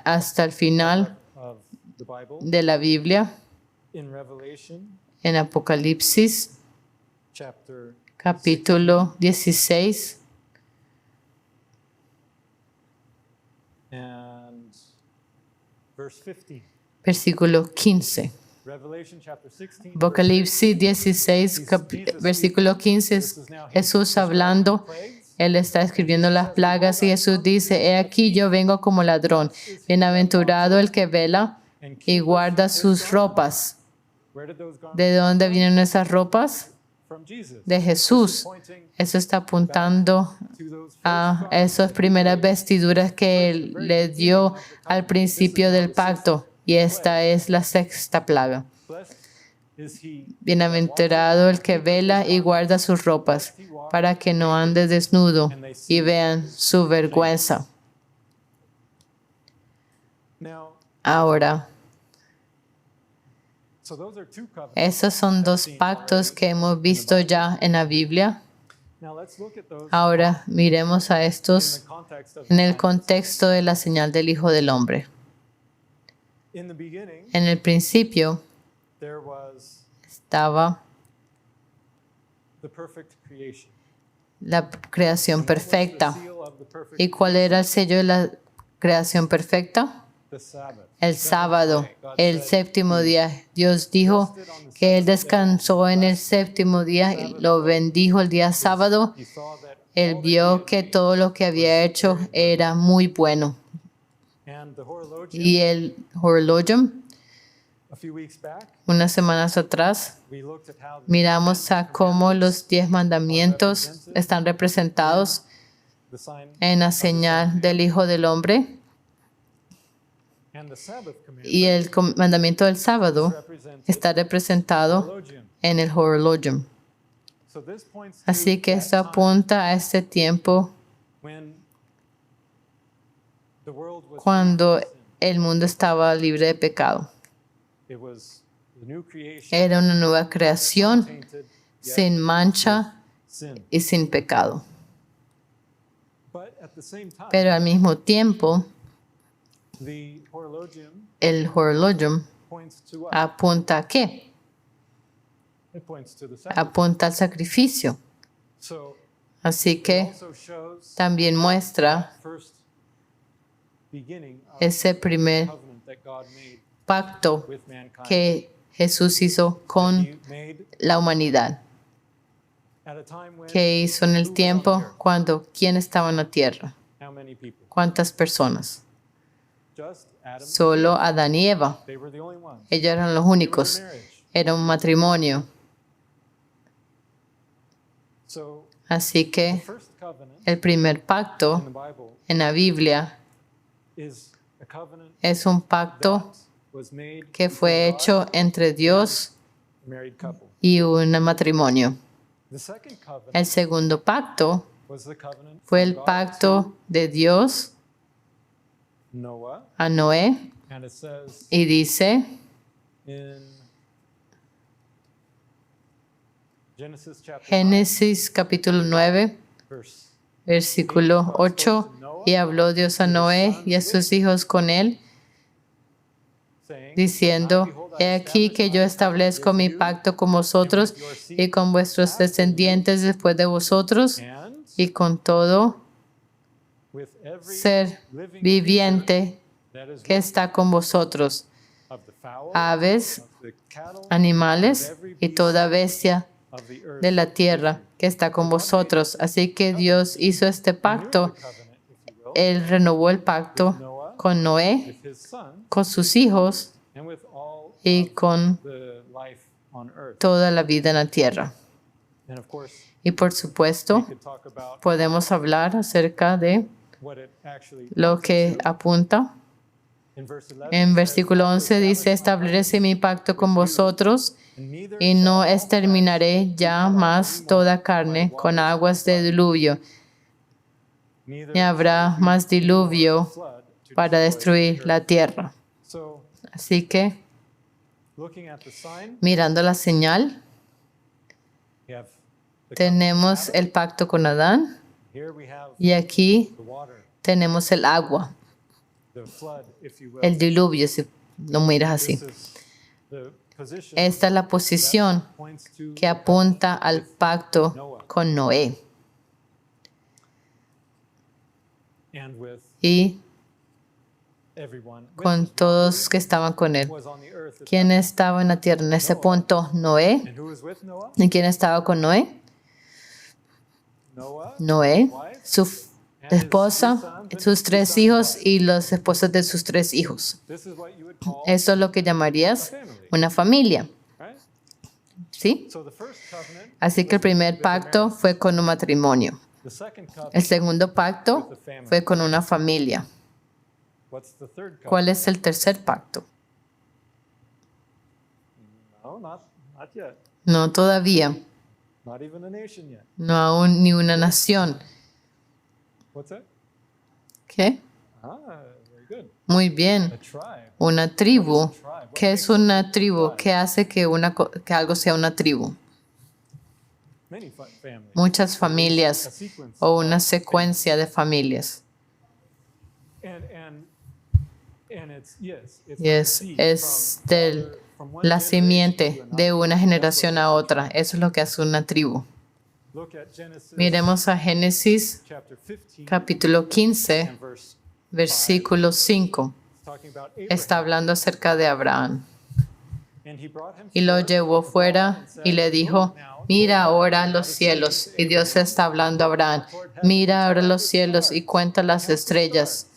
hasta el final de la Biblia, en Apocalipsis, capítulo 16. Versículo 15. Apocalipsis 16, versículo 15, Jesús hablando. Él está escribiendo las plagas y Jesús dice: he aquí yo vengo como ladrón. Bienaventurado el que vela y guarda sus ropas. ¿De dónde vienen esas ropas? De Jesús. Eso está apuntando a esas primeras vestiduras que Él le dio al principio del pacto. Y esta es la sexta plaga. Bienaventurado el que vela y guarda sus ropas, para que no ande desnudo y vean su vergüenza. Ahora, So those are two covenants. Esos son dos pactos que hemos visto ya en la Biblia. Now let's look at those Ahora miremos a in the estos context of en the el sign. contexto de la señal del Hijo del Hombre. In the beginning, En el principio there was estaba the perfect creation. la creación And what was the perfecta. seal of the perfect ¿Y cuál era el sello de la creación perfecta? The Sabbath. El sábado, God el said, séptimo día. Dios dijo que Él descansó en el séptimo día y lo bendijo el día sábado. He saw that Él all vio that he que had made. todo lo que había hecho era muy bueno. And the horologium, Y el horologium, a few weeks back, unas semanas atrás, we looked at how miramos a cómo los 10 mandamientos están representados the sign en la señal del Hijo del Hombre. and the Sabbath commandment Y el mandamiento del sábado represented está representado horologium. en el horologium. So this points to Así que that esto time apunta a este tiempo when the world was cuando free from sin. el mundo estaba libre de pecado. It was the new creation, Era una nueva creación tainted, yet sin mancha sin. y sin pecado. But at the same time, Pero al mismo tiempo, the horologium el horologium points to what? apunta a qué? It points to the Sabbath. Apunta al sacrificio. So Así it que also shows también muestra first beginning of ese primer covenant that God made pacto with mankind. que Jesús hizo con He made la humanidad, at a time when que hizo en who el was on tiempo the earth? cuando ¿quién estaba en la tierra? How many people? ¿Cuántas personas? Just Adam. Solo Adán y Eva. They were the only ones. Ellos eran los They were únicos. in marriage. Era un matrimonio. So Así the que first covenant el primer in pacto the Bible en la Biblia is a covenant es un pacto that was made que fue between hecho God entre Dios and a married couple. y un matrimonio. The second covenant El segundo pacto was the covenant fue from el God pacto de Dios to Noah, a Noé and it says y dice in Genesis chapter 9, Génesis capítulo 9, verse versículo 8, y habló Dios a Noé y a sus hijos con él, saying, diciendo, Behold, he I aquí que yo establezco mi pacto con vosotros y con vuestros descendientes después de vosotros and y con todo with every ser living viviente that is que está con vosotros, of the fowl, aves, of the cattle, animales y toda bestia of the earth. de la tierra que está con vosotros. Así que Dios hizo este pacto. The covenant, if you will, Él renovó el pacto con Noé, with his son, con sus hijos and with all y con the life on earth. toda la vida en la tierra. And of course, Y por we supuesto, could talk about podemos hablar acerca de what it actually lo que apunta. in verse 11. En versículo 11 dice, estableceré mi pacto con vosotros y no exterminaré ya más toda carne con aguas de diluvio, ni habrá más diluvio para destruir la tierra. So, Así que, looking at the sign, mirando la señal, we have the tenemos el pacto con Adán here we have y aquí the water, tenemos el agua, the flood, if you will. el diluvio, si lo miras así. This is the position Esta es la posición that points to que apunta al pacto con Noé and with y everyone with con todos que estaban con él. was on the earth. ¿Quién estaba en la tierra en ese punto? Noé. And who was with Noah? ¿Y quién estaba con Noé? Noah, Noé, su esposa, sus 3 hijos y las esposas de sus 3 hijos. this is what you would call Eso es lo que a llamarías family, una familia, right? ¿sí? So the first covenant, Así que el primer pacto fue con un matrimonio. the second El covenant, segundo pacto fue con una familia. what's the third covenant? ¿Cuál es el tercer pacto? No, not yet. No todavía, Not even a nation yet. no aún ni una nación. What's that? ¿Qué? Ah, very Muy bien. Una tribu. ¿Qué es una tribu? ¿Qué hace que algo sea una tribu? Muchas familias o una secuencia de familias. Y es la simiente de una generación a otra. Eso es lo que hace una tribu. Miremos a Génesis capítulo 15, versículo 5. Está hablando acerca de Abraham. Y lo llevó fuera y le dijo, mira ahora los cielos. Y Dios está hablando a Abraham. Mira ahora los cielos y cuenta las estrellas,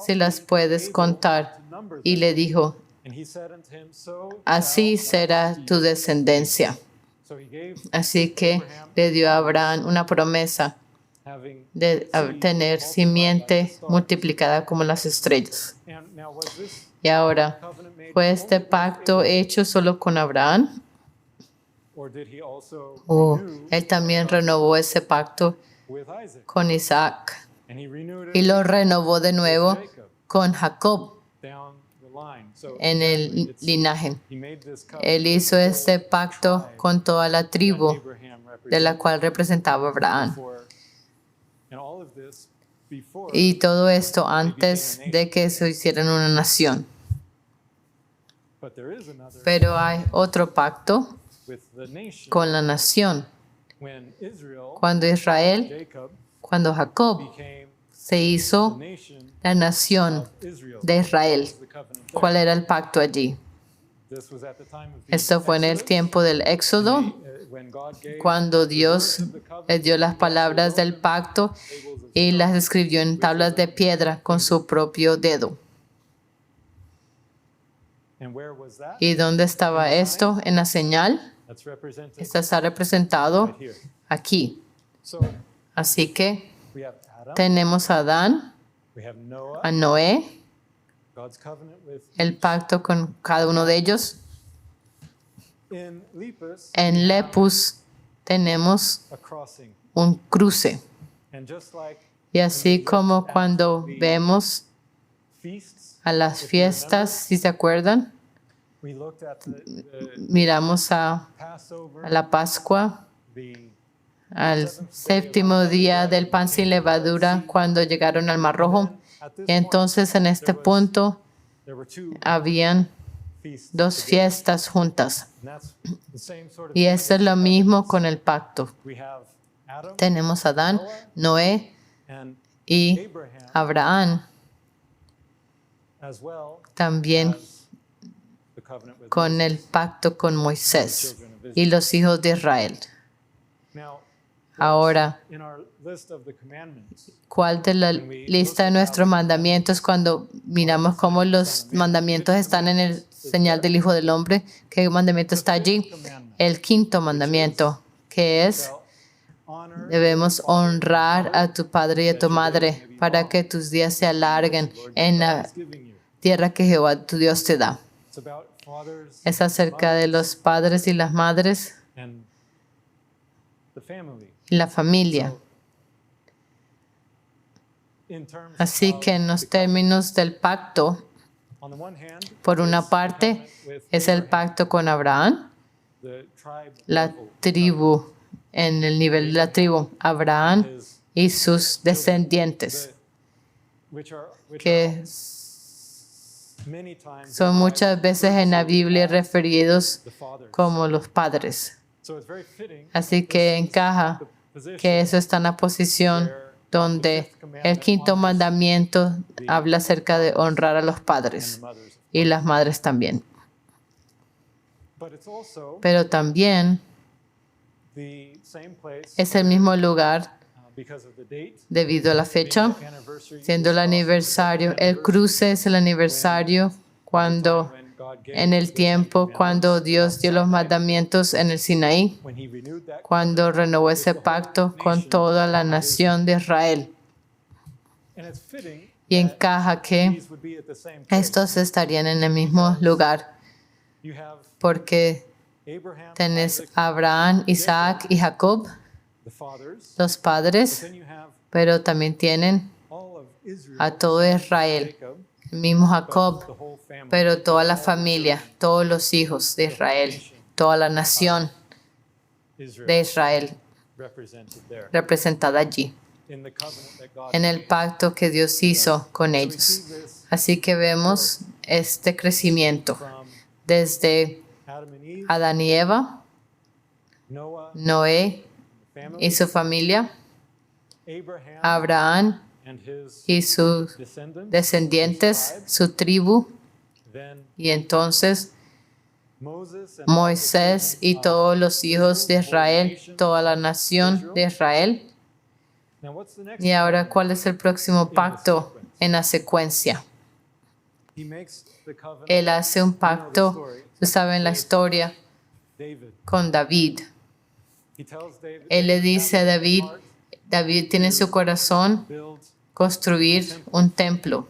si las puedes contar. Y le dijo, así será tu descendencia. Así que le dio a Abraham una promesa de tener simiente multiplicada como las estrellas. Y ahora, ¿fue este pacto hecho solo con Abraham? ¿O él también renovó ese pacto con Isaac? Y lo renovó de nuevo con Jacob en el linaje. Él hizo este pacto con toda la tribu de la cual representaba Abraham. Y todo esto antes de que se hicieran una nación. Pero hay otro pacto con la nación. Cuando Jacob se hizo la nación de Israel. ¿Cuál era el pacto allí? Esto fue en el tiempo del Éxodo, cuando Dios le dio las palabras del pacto y las escribió en tablas de piedra con su propio dedo. ¿Y dónde estaba esto? En la señal. Esto está representado aquí. Así que tenemos a Adán, a Noé, el pacto con cada uno de ellos. En Lepus tenemos un cruce. Y así como cuando vemos a las fiestas, si se acuerdan, miramos a la Pascua, al séptimo día del pan sin levadura, cuando llegaron al Mar Rojo. Y entonces en este punto habían dos fiestas juntas. Y eso es lo mismo con el pacto. Tenemos a Adán, Noé y Abraham, también con el pacto con Moisés y los hijos de Israel. Ahora, ¿cuál de la lista de nuestros mandamientos, cuando miramos cómo los mandamientos están en el señal del Hijo del Hombre, qué mandamiento está allí? El quinto mandamiento, que es: debemos honrar a tu padre y a tu madre para que tus días se alarguen en la tierra que Jehová tu Dios te da. Es acerca de los padres y las madres y la familia. Así que en los términos del pacto, por una parte es el pacto con Abraham, la tribu, en el nivel de la tribu, Abraham y sus descendientes, que son muchas veces en la Biblia referidos como los padres. Así que encaja que eso está en la posición donde el quinto mandamiento habla acerca de honrar a los padres y las madres también. Pero también es el mismo lugar debido a la fecha, siendo el aniversario. El cruce es el aniversario cuando, en el tiempo cuando Dios dio los mandamientos en el Sinaí, cuando renovó ese pacto con toda la nación de Israel. Y encaja que estos estarían en el mismo lugar, porque tenés Abraham, Isaac y Jacob, los padres, pero también tienen a todo Israel, el mismo Jacob, pero toda la familia, todos los hijos de Israel, toda la nación de Israel representada allí, en el pacto que Dios hizo con ellos. Así que vemos este crecimiento desde Adán y Eva, Noé y su familia, Abraham y sus descendientes, su tribu, y entonces Moisés y todos los hijos de Israel, toda la nación de Israel. Y ahora, ¿cuál es el próximo pacto en la secuencia? Él hace un pacto, tú sabes, en la historia, con David. Él le dice a David, David tiene en su corazón construir un templo,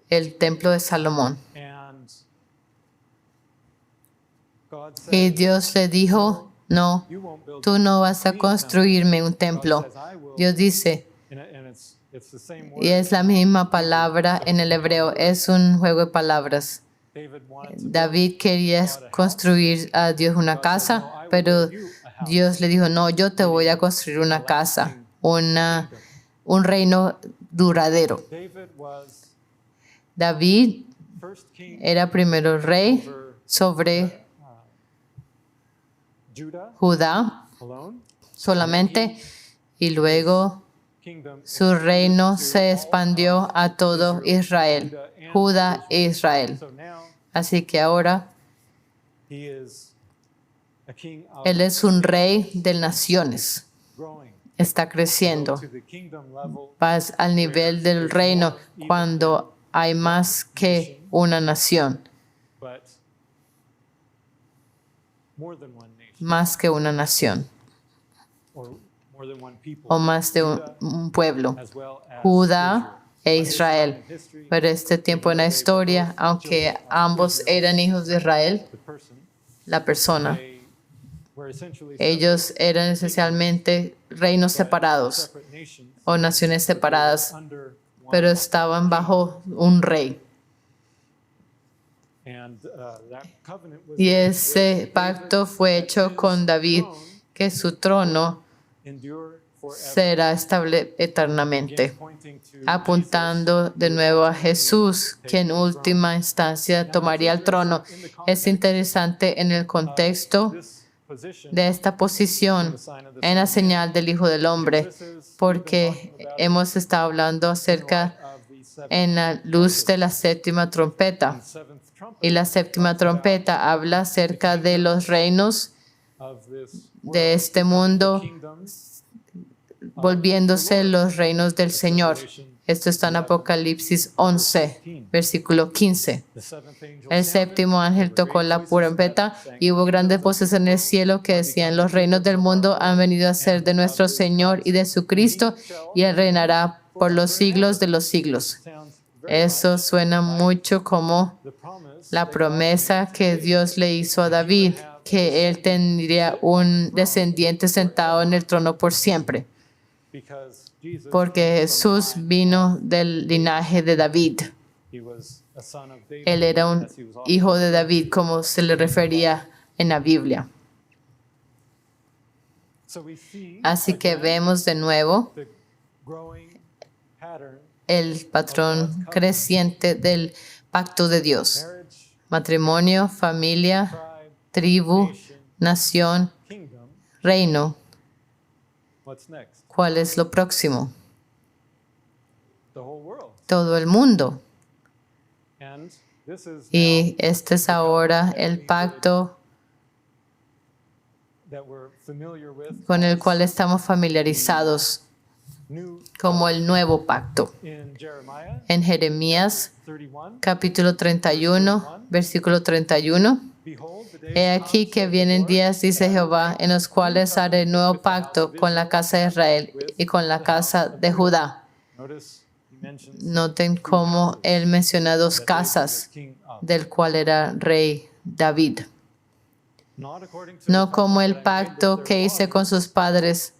el templo de Salomón. Y Dios le dijo, no, tú no vas a construirme un templo. Dios dice, y es la misma palabra en el hebreo, es un juego de palabras. David quería construir a Dios una casa, pero Dios le dijo, no, yo te voy a construir una casa, un reino duradero. David era primero rey sobre Judá solamente, y luego su reino se expandió a todo Israel, Judá e Israel. Así que ahora Él es un rey de naciones. Está creciendo. Vas al nivel del reino cuando hay más que una nación. Más que una nación. O más de un pueblo. Judá e Israel. Pero este tiempo en la historia, aunque ambos eran hijos de Israel, la persona, ellos eran esencialmente reinos separados o naciones separadas, pero estaban bajo un rey. Y ese pacto fue hecho con David, que su trono será estable eternamente, apuntando de nuevo a Jesús, que en última instancia tomaría el trono. Es interesante en el contexto de esta posición en la señal del Hijo del Hombre, porque hemos estado hablando acerca en la luz de la séptima trompeta. Y la séptima trompeta habla acerca de los reinos de este mundo volviéndose los reinos del Señor. Esto está en Apocalipsis 11, versículo 15. El séptimo ángel tocó la trompeta y hubo grandes voces en el cielo que decían, los reinos del mundo han venido a ser de nuestro Señor y de su Cristo, y Él reinará por los siglos de los siglos. Eso suena mucho como la promesa que Dios le hizo a David, que él tendría un descendiente sentado en el trono por siempre. Porque Jesús vino del linaje de David. Él era un hijo de David, como se le refería en la Biblia. Así que vemos de nuevo el patrón creciente del pacto de Dios. Matrimonio, familia, tribu, nación, reino. ¿Cuál es lo próximo? Todo el mundo. Y este es ahora el pacto con el cual estamos familiarizados como el nuevo pacto. En Jeremías, capítulo 31, versículo 31. He aquí que vienen días, dice Jehová, en los cuales haré nuevo pacto con la casa de Israel y con la casa de Judá. Noten cómo él menciona dos casas, del cual era rey David. No como el pacto que hice con sus padres,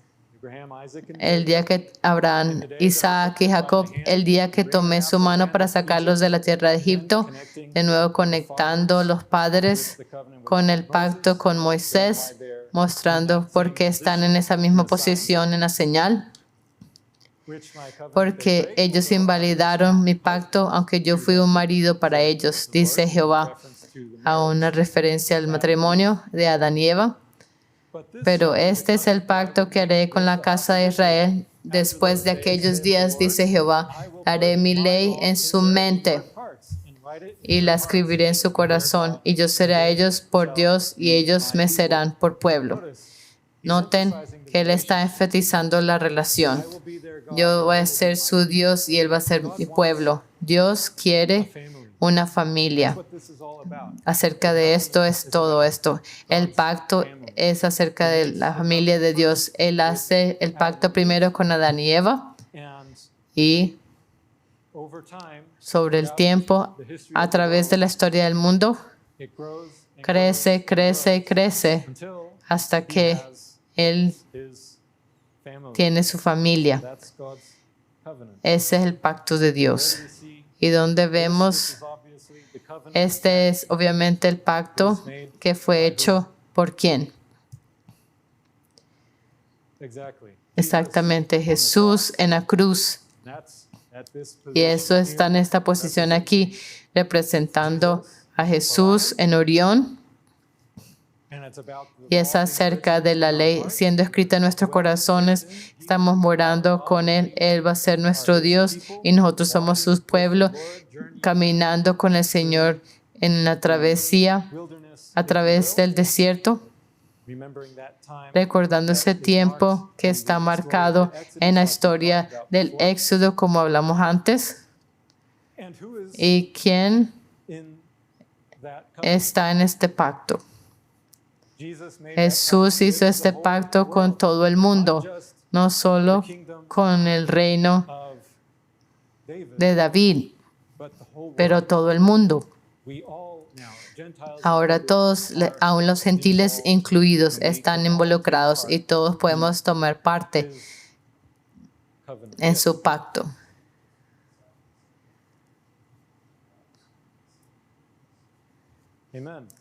el día que Abraham, Isaac y Jacob, el día que tomé su mano para sacarlos de la tierra de Egipto, de nuevo conectando los padres con el pacto con Moisés, mostrando por qué están en esa misma posición en la señal. Porque ellos invalidaron mi pacto, aunque yo fui un marido para ellos, dice Jehová, a una referencia al matrimonio de Adán y Eva. Pero este es el pacto que haré con la casa de Israel después de aquellos días, dice Jehová. Haré mi ley en su mente y la escribiré en su corazón, y yo seré a ellos por Dios y ellos me serán por pueblo. Noten que él está enfatizando la relación. Yo voy a ser su Dios y él va a ser mi pueblo. Dios quiere una familia. Acerca de esto es todo esto. El pacto es acerca de la familia de Dios. Él hace el pacto primero con Adán y Eva y sobre el tiempo, a través de la historia del mundo, crece, crece y crece hasta que Él tiene su familia. Ese es el pacto de Dios. Y donde vemos, este es obviamente el pacto que fue hecho por quién. Exactamente, Jesús en la cruz. Y eso está en esta posición aquí, representando a Jesús en Orión. Y es acerca de la ley siendo escrita en nuestros corazones. Estamos morando con Él. Él va a ser nuestro Dios y nosotros somos su pueblo, caminando con el Señor en la travesía a través del desierto, recordando ese tiempo que está marcado en la historia del Éxodo, como hablamos antes. ¿Y quién está en este pacto? Jesús hizo este pacto con todo el mundo, no solo con el reino de David, pero todo el mundo. Ahora todos, aun los gentiles incluidos, están involucrados y todos podemos tomar parte en su pacto.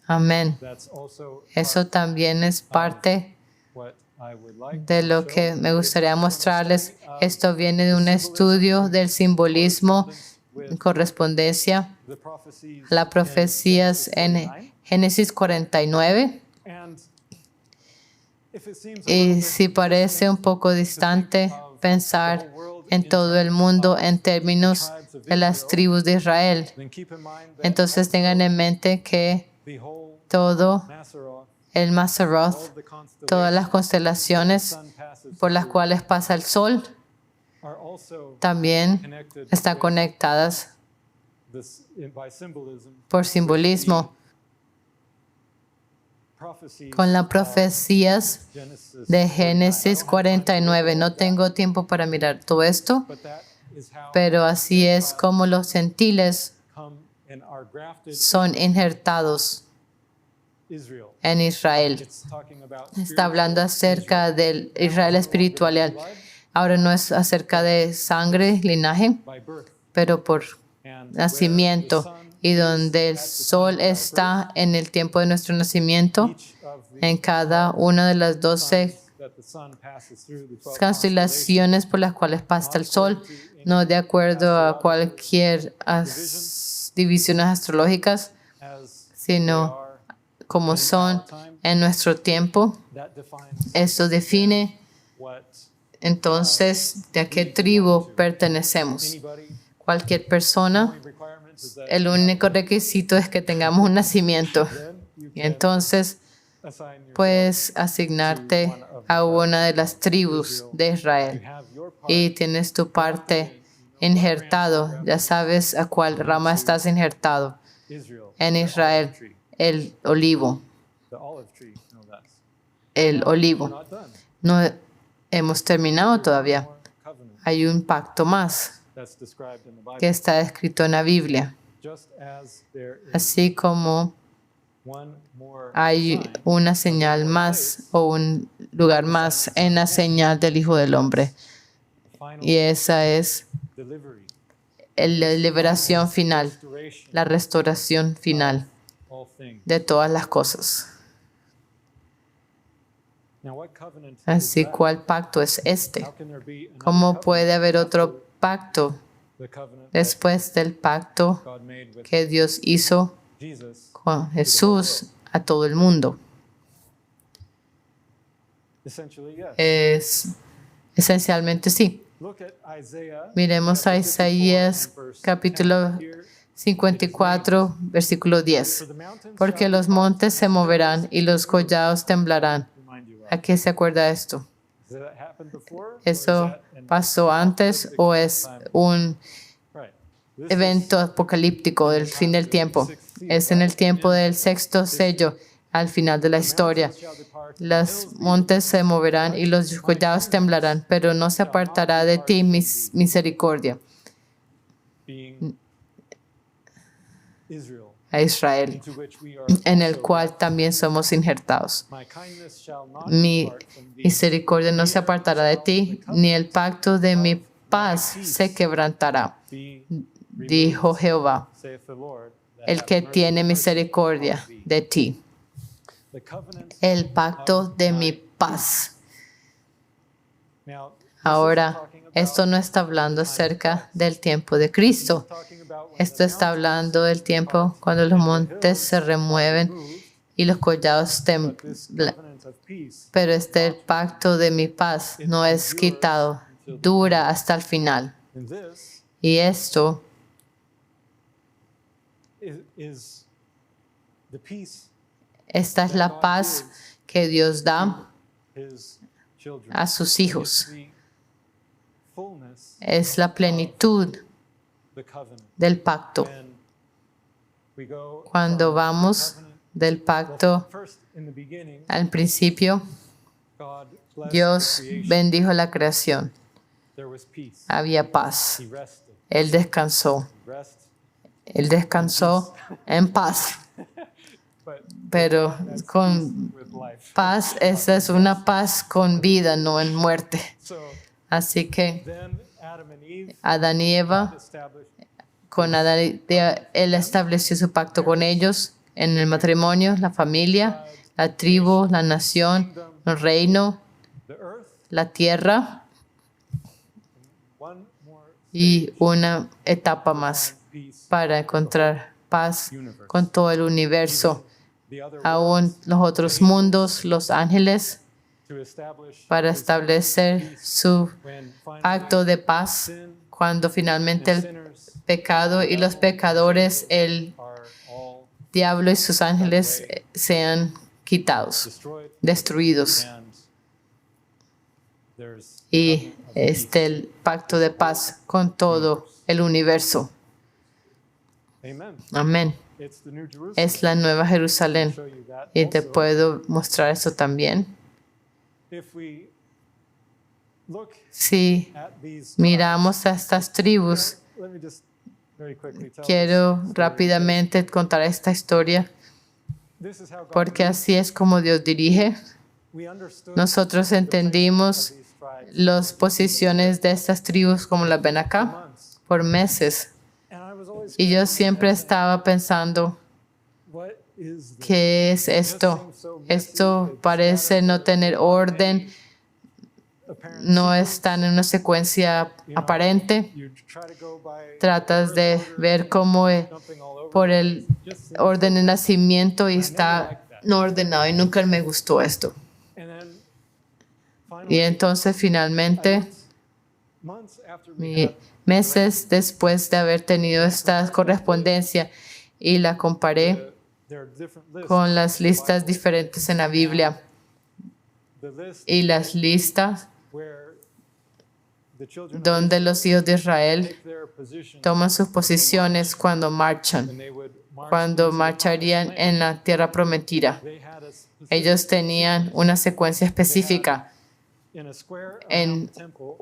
Amén. Eso también es parte de lo que me gustaría mostrarles. Esto viene de un estudio del simbolismo en correspondencia a las profecías en Génesis 49. Y si parece un poco distante pensar en todo el mundo en términos de las tribus de Israel, entonces tengan en mente que todo el Maseroth, todas las constelaciones por las cuales pasa el sol, también están conectadas por simbolismo con las profecías de Génesis 49. No tengo tiempo para mirar todo esto, pero así es como los gentiles son injertados en Israel. Está hablando acerca del Israel espiritual. Ahora no es acerca de sangre, linaje, pero por nacimiento. Y donde el sol está en el tiempo de nuestro nacimiento, en cada una de las 12 constelaciones por las cuales pasa el sol, no de acuerdo a cualquier divisiones astrológicas, sino como son en nuestro tiempo. Eso define entonces de a qué tribu pertenecemos. Cualquier persona, el único requisito es que tengamos un nacimiento. Y entonces puedes asignarte a una de las tribus de Israel y tienes tu parte injertado. Ya sabes a cuál rama estás injertado. En Israel, el olivo. El olivo. No hemos terminado todavía. Hay un pacto más que está escrito en la Biblia. Así como hay una señal más o un lugar más en la señal del Hijo del Hombre. Y esa es la liberación final, la restauración final de todas las cosas. Así, ¿cuál pacto es este? ¿Cómo puede haber otro pacto después del pacto que Dios hizo con Jesús a todo el mundo? Esencialmente sí. Miremos a Isaías capítulo 54, versículo 10. Porque los montes se moverán y los collados temblarán. ¿A qué se acuerda esto? ¿Eso pasó antes o es un evento apocalíptico del fin del tiempo? Es en el tiempo del sexto sello, al final de la historia. Los montes se moverán y los collados temblarán, pero no se apartará de ti mi misericordia. A Israel, en el cual también somos injertados. Mi misericordia no se apartará de ti, ni el pacto de mi paz se quebrantará, dijo Jehová, el que tiene misericordia de ti. El pacto de mi paz. Ahora, esto no está hablando acerca del tiempo de Cristo. Esto está hablando del tiempo cuando los montes se remueven y los collados temblan. Pero este pacto de mi paz no es quitado, dura hasta el final. Y esto esta es la paz que Dios da a sus hijos. Es la plenitud del pacto. Cuando vamos del pacto al principio, Dios bendijo la creación. Había paz. Él descansó. Él descansó en paz. Pero con paz, esa es una paz con vida, no en muerte. Así que Adán y Eva, con Adán, él estableció su pacto con ellos en el matrimonio, la familia, la tribu, la nación, el reino, la tierra y una etapa más para encontrar paz con todo el universo. Aún los otros mundos, los ángeles, para establecer su acto de paz cuando finalmente el pecado y los pecadores, el diablo y sus ángeles sean quitados, destruidos. Y el pacto de paz con todo el universo. Amén. Es la Nueva Jerusalén. Y te puedo mostrar eso también. Si miramos a estas tribus, quiero rápidamente contar esta historia, porque así es como Dios dirige. Nosotros entendimos las posiciones de estas tribus como las ven acá por meses. Y yo siempre estaba pensando, ¿qué es esto? Esto parece no tener orden, no está en una secuencia aparente. Tratas de ver cómo por el orden de nacimiento y está no ordenado y nunca me gustó esto. Y entonces finalmente, meses después de haber tenido esta correspondencia y la comparé con las listas diferentes en la Biblia y las listas donde los hijos de Israel toman sus posiciones cuando marcharían en la tierra prometida. Ellos tenían una secuencia específica. En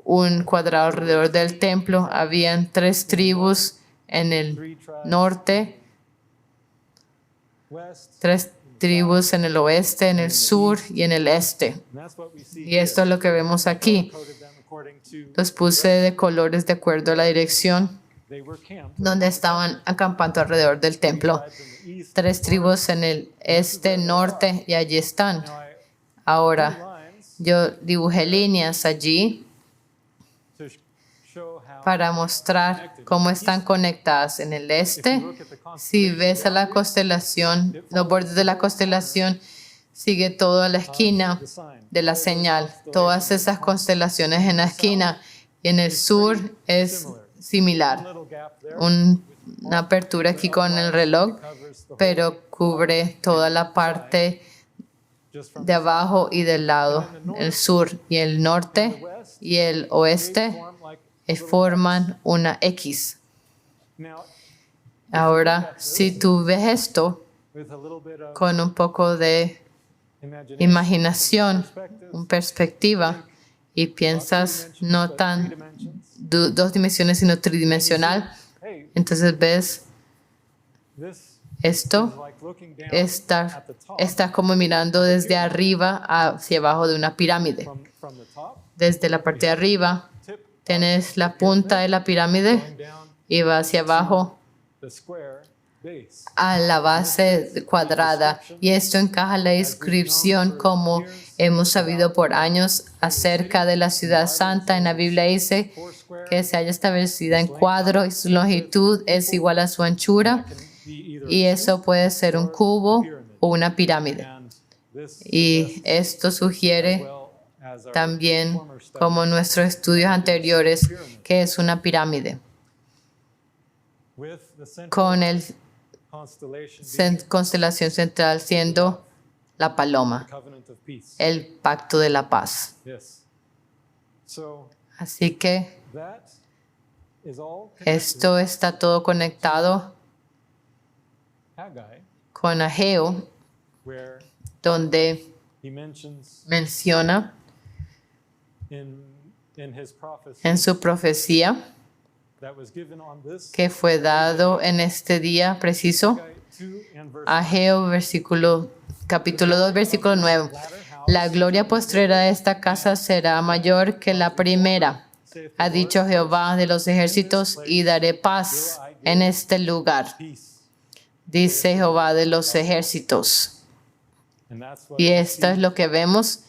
un cuadrado alrededor del templo habían 3 tribus en el norte. 3 tribus en el oeste, en el sur y en el este. Y esto es lo que vemos aquí. Los puse de colores de acuerdo a la dirección donde estaban acampando alrededor del templo. 3 tribus en el este, norte, y allí están. Ahora, yo dibujé líneas allí para mostrar cómo están conectadas. En el este, si ves a la constelación, los bordes de la constelación, sigue toda la esquina de la señal, todas esas constelaciones en la esquina. Y en el sur es similar. Una apertura aquí con el reloj, pero cubre toda la parte de abajo y del lado. El sur y el norte y el oeste forman una X. Ahora, si tú ves esto con un poco de imaginación, una perspectiva, y piensas no tan 2 dimensiones, sino tridimensional, entonces ves esto, está como mirando desde arriba hacia abajo de una pirámide. Desde la parte de arriba tienes la punta de la pirámide y va hacia abajo a la base cuadrada. Y esto encaja en la descripción como hemos sabido por años acerca de la ciudad santa. En la Biblia dice que se haya establecida en cuadro y su longitud es igual a su anchura. Y eso puede ser un cubo o una pirámide. Y esto sugiere también, como nuestros estudios anteriores, que es una pirámide. Con el constelación central siendo la paloma, el pacto de la paz. Así que esto está todo conectado con Ageo, donde menciona en su profecía que fue dado en este día preciso. Ageo, capítulo 2, versículo 9. La gloria postrera de esta casa será mayor que la primera, ha dicho Jehová de los ejércitos, y daré paz en este lugar, dice Jehová de los ejércitos. Y esto es lo que vemos.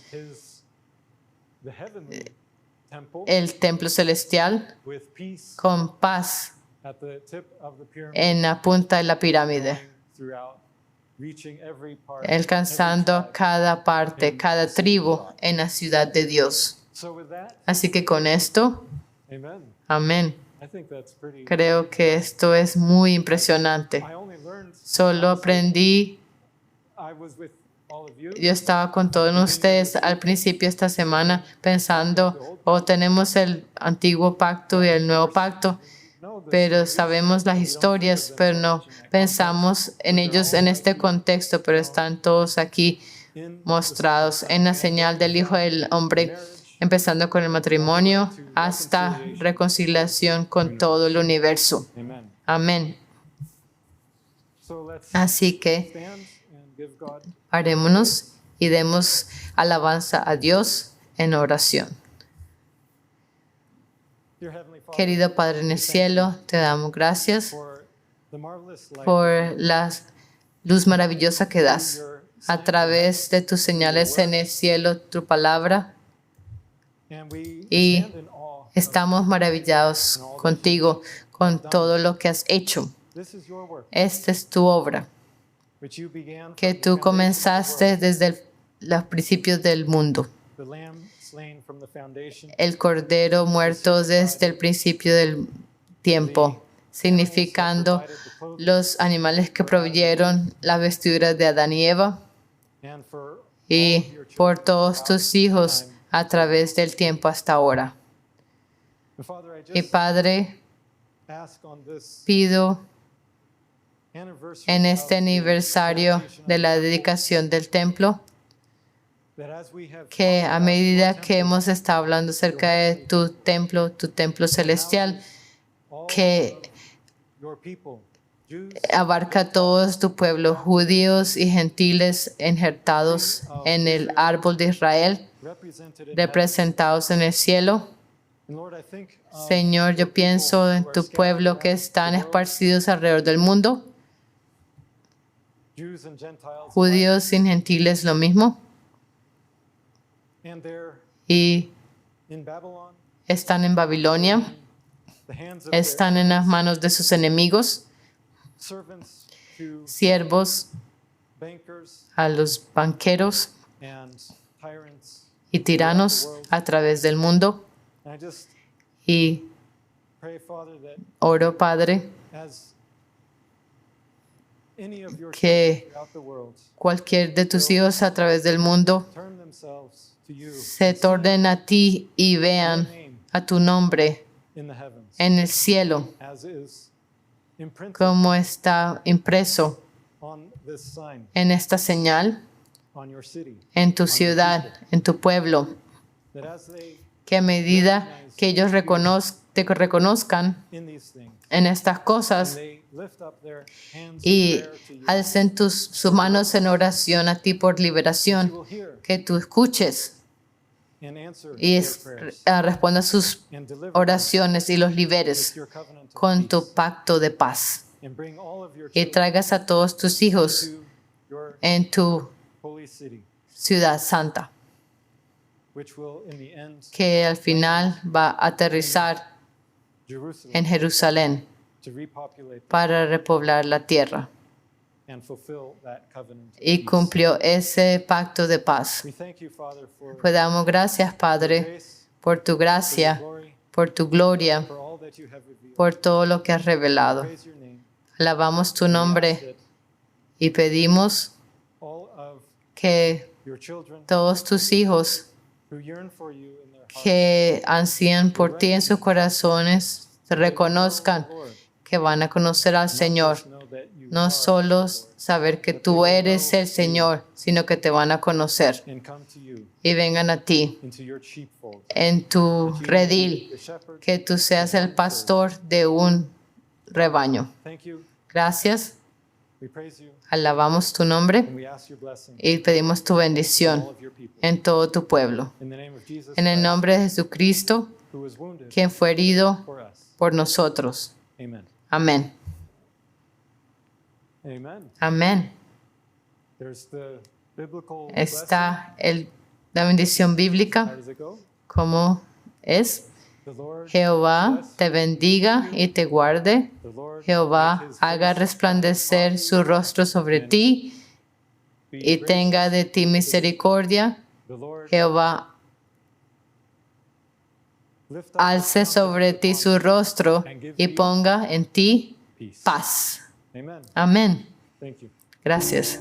El templo celestial con paz en la punta de la pirámide, alcanzando cada parte, cada tribu en la ciudad de Dios. Así que con esto, amén. Creo que esto es muy impresionante. Solo aprendí. Yo estaba con todos ustedes al principio de esta semana pensando, tenemos el antiguo pacto y el nuevo pacto, pero sabemos las historias, pero no pensamos en ellos en este contexto, pero están todos aquí mostrados en la señal del Hijo del Hombre, empezando con el matrimonio hasta reconciliación con todo el universo. Amén. Así que parémonos y demos alabanza a Dios en oración. Querido Padre en el cielo, te damos gracias por la luz maravillosa que das a través de tus señales en el cielo, tu palabra. Y estamos maravillados contigo, con todo lo que has hecho. Esta es tu obra, que tú comenzaste desde los principios del mundo. El cordero muerto desde el principio del tiempo, significando los animales que proveyeron las vestiduras de Adán y Eva, y por todos tus hijos a través del tiempo hasta ahora. Y Padre, pido en este aniversario de la dedicación del templo, que a medida que hemos estado hablando acerca de tu templo celestial, que abarca a todos tu pueblo, judíos y gentiles injertados en el árbol de Israel, representados en el cielo. Señor, yo pienso en tu pueblo que están esparcidos alrededor del mundo, judíos y gentiles lo mismo, y están en Babilonia, están en las manos de sus enemigos, siervos a los banqueros y tiranos a través del mundo. Y oro, Padre, que cualquier de tus hijos a través del mundo se tornen a ti y vean a tu nombre en el cielo, como está impreso en esta señal, en tu ciudad, en tu pueblo, que a medida que ellos te reconozcan en estas cosas y alcen sus manos en oración a ti por liberación, que tú escuches y responda sus oraciones y los liberes con tu pacto de paz. Y traigas a todos tus hijos en tu ciudad santa, que al final va a aterrizar en Jerusalén para repoblar la tierra. Y cumplió ese pacto de paz. Pues damos gracias, Padre, por tu gracia, por tu gloria, por todo lo que has revelado. Alabamos tu nombre y pedimos que todos tus hijos que ansían por ti en sus corazones reconozcan que van a conocer al Señor. No solo saber que tú eres el Señor, sino que te van a conocer y vengan a ti en tu redil, que tú seas el pastor de un rebaño. Gracias. Alabamos tu nombre y pedimos tu bendición en todo tu pueblo. En el nombre de Jesucristo, quien fue herido por nosotros. Amén. Amén. Está la bendición bíblica. ¿Cómo es? Jehová te bendiga y te guarde. Jehová haga resplandecer su rostro sobre ti y tenga de ti misericordia. Jehová alce sobre ti su rostro y ponga en ti paz. Amén. Gracias.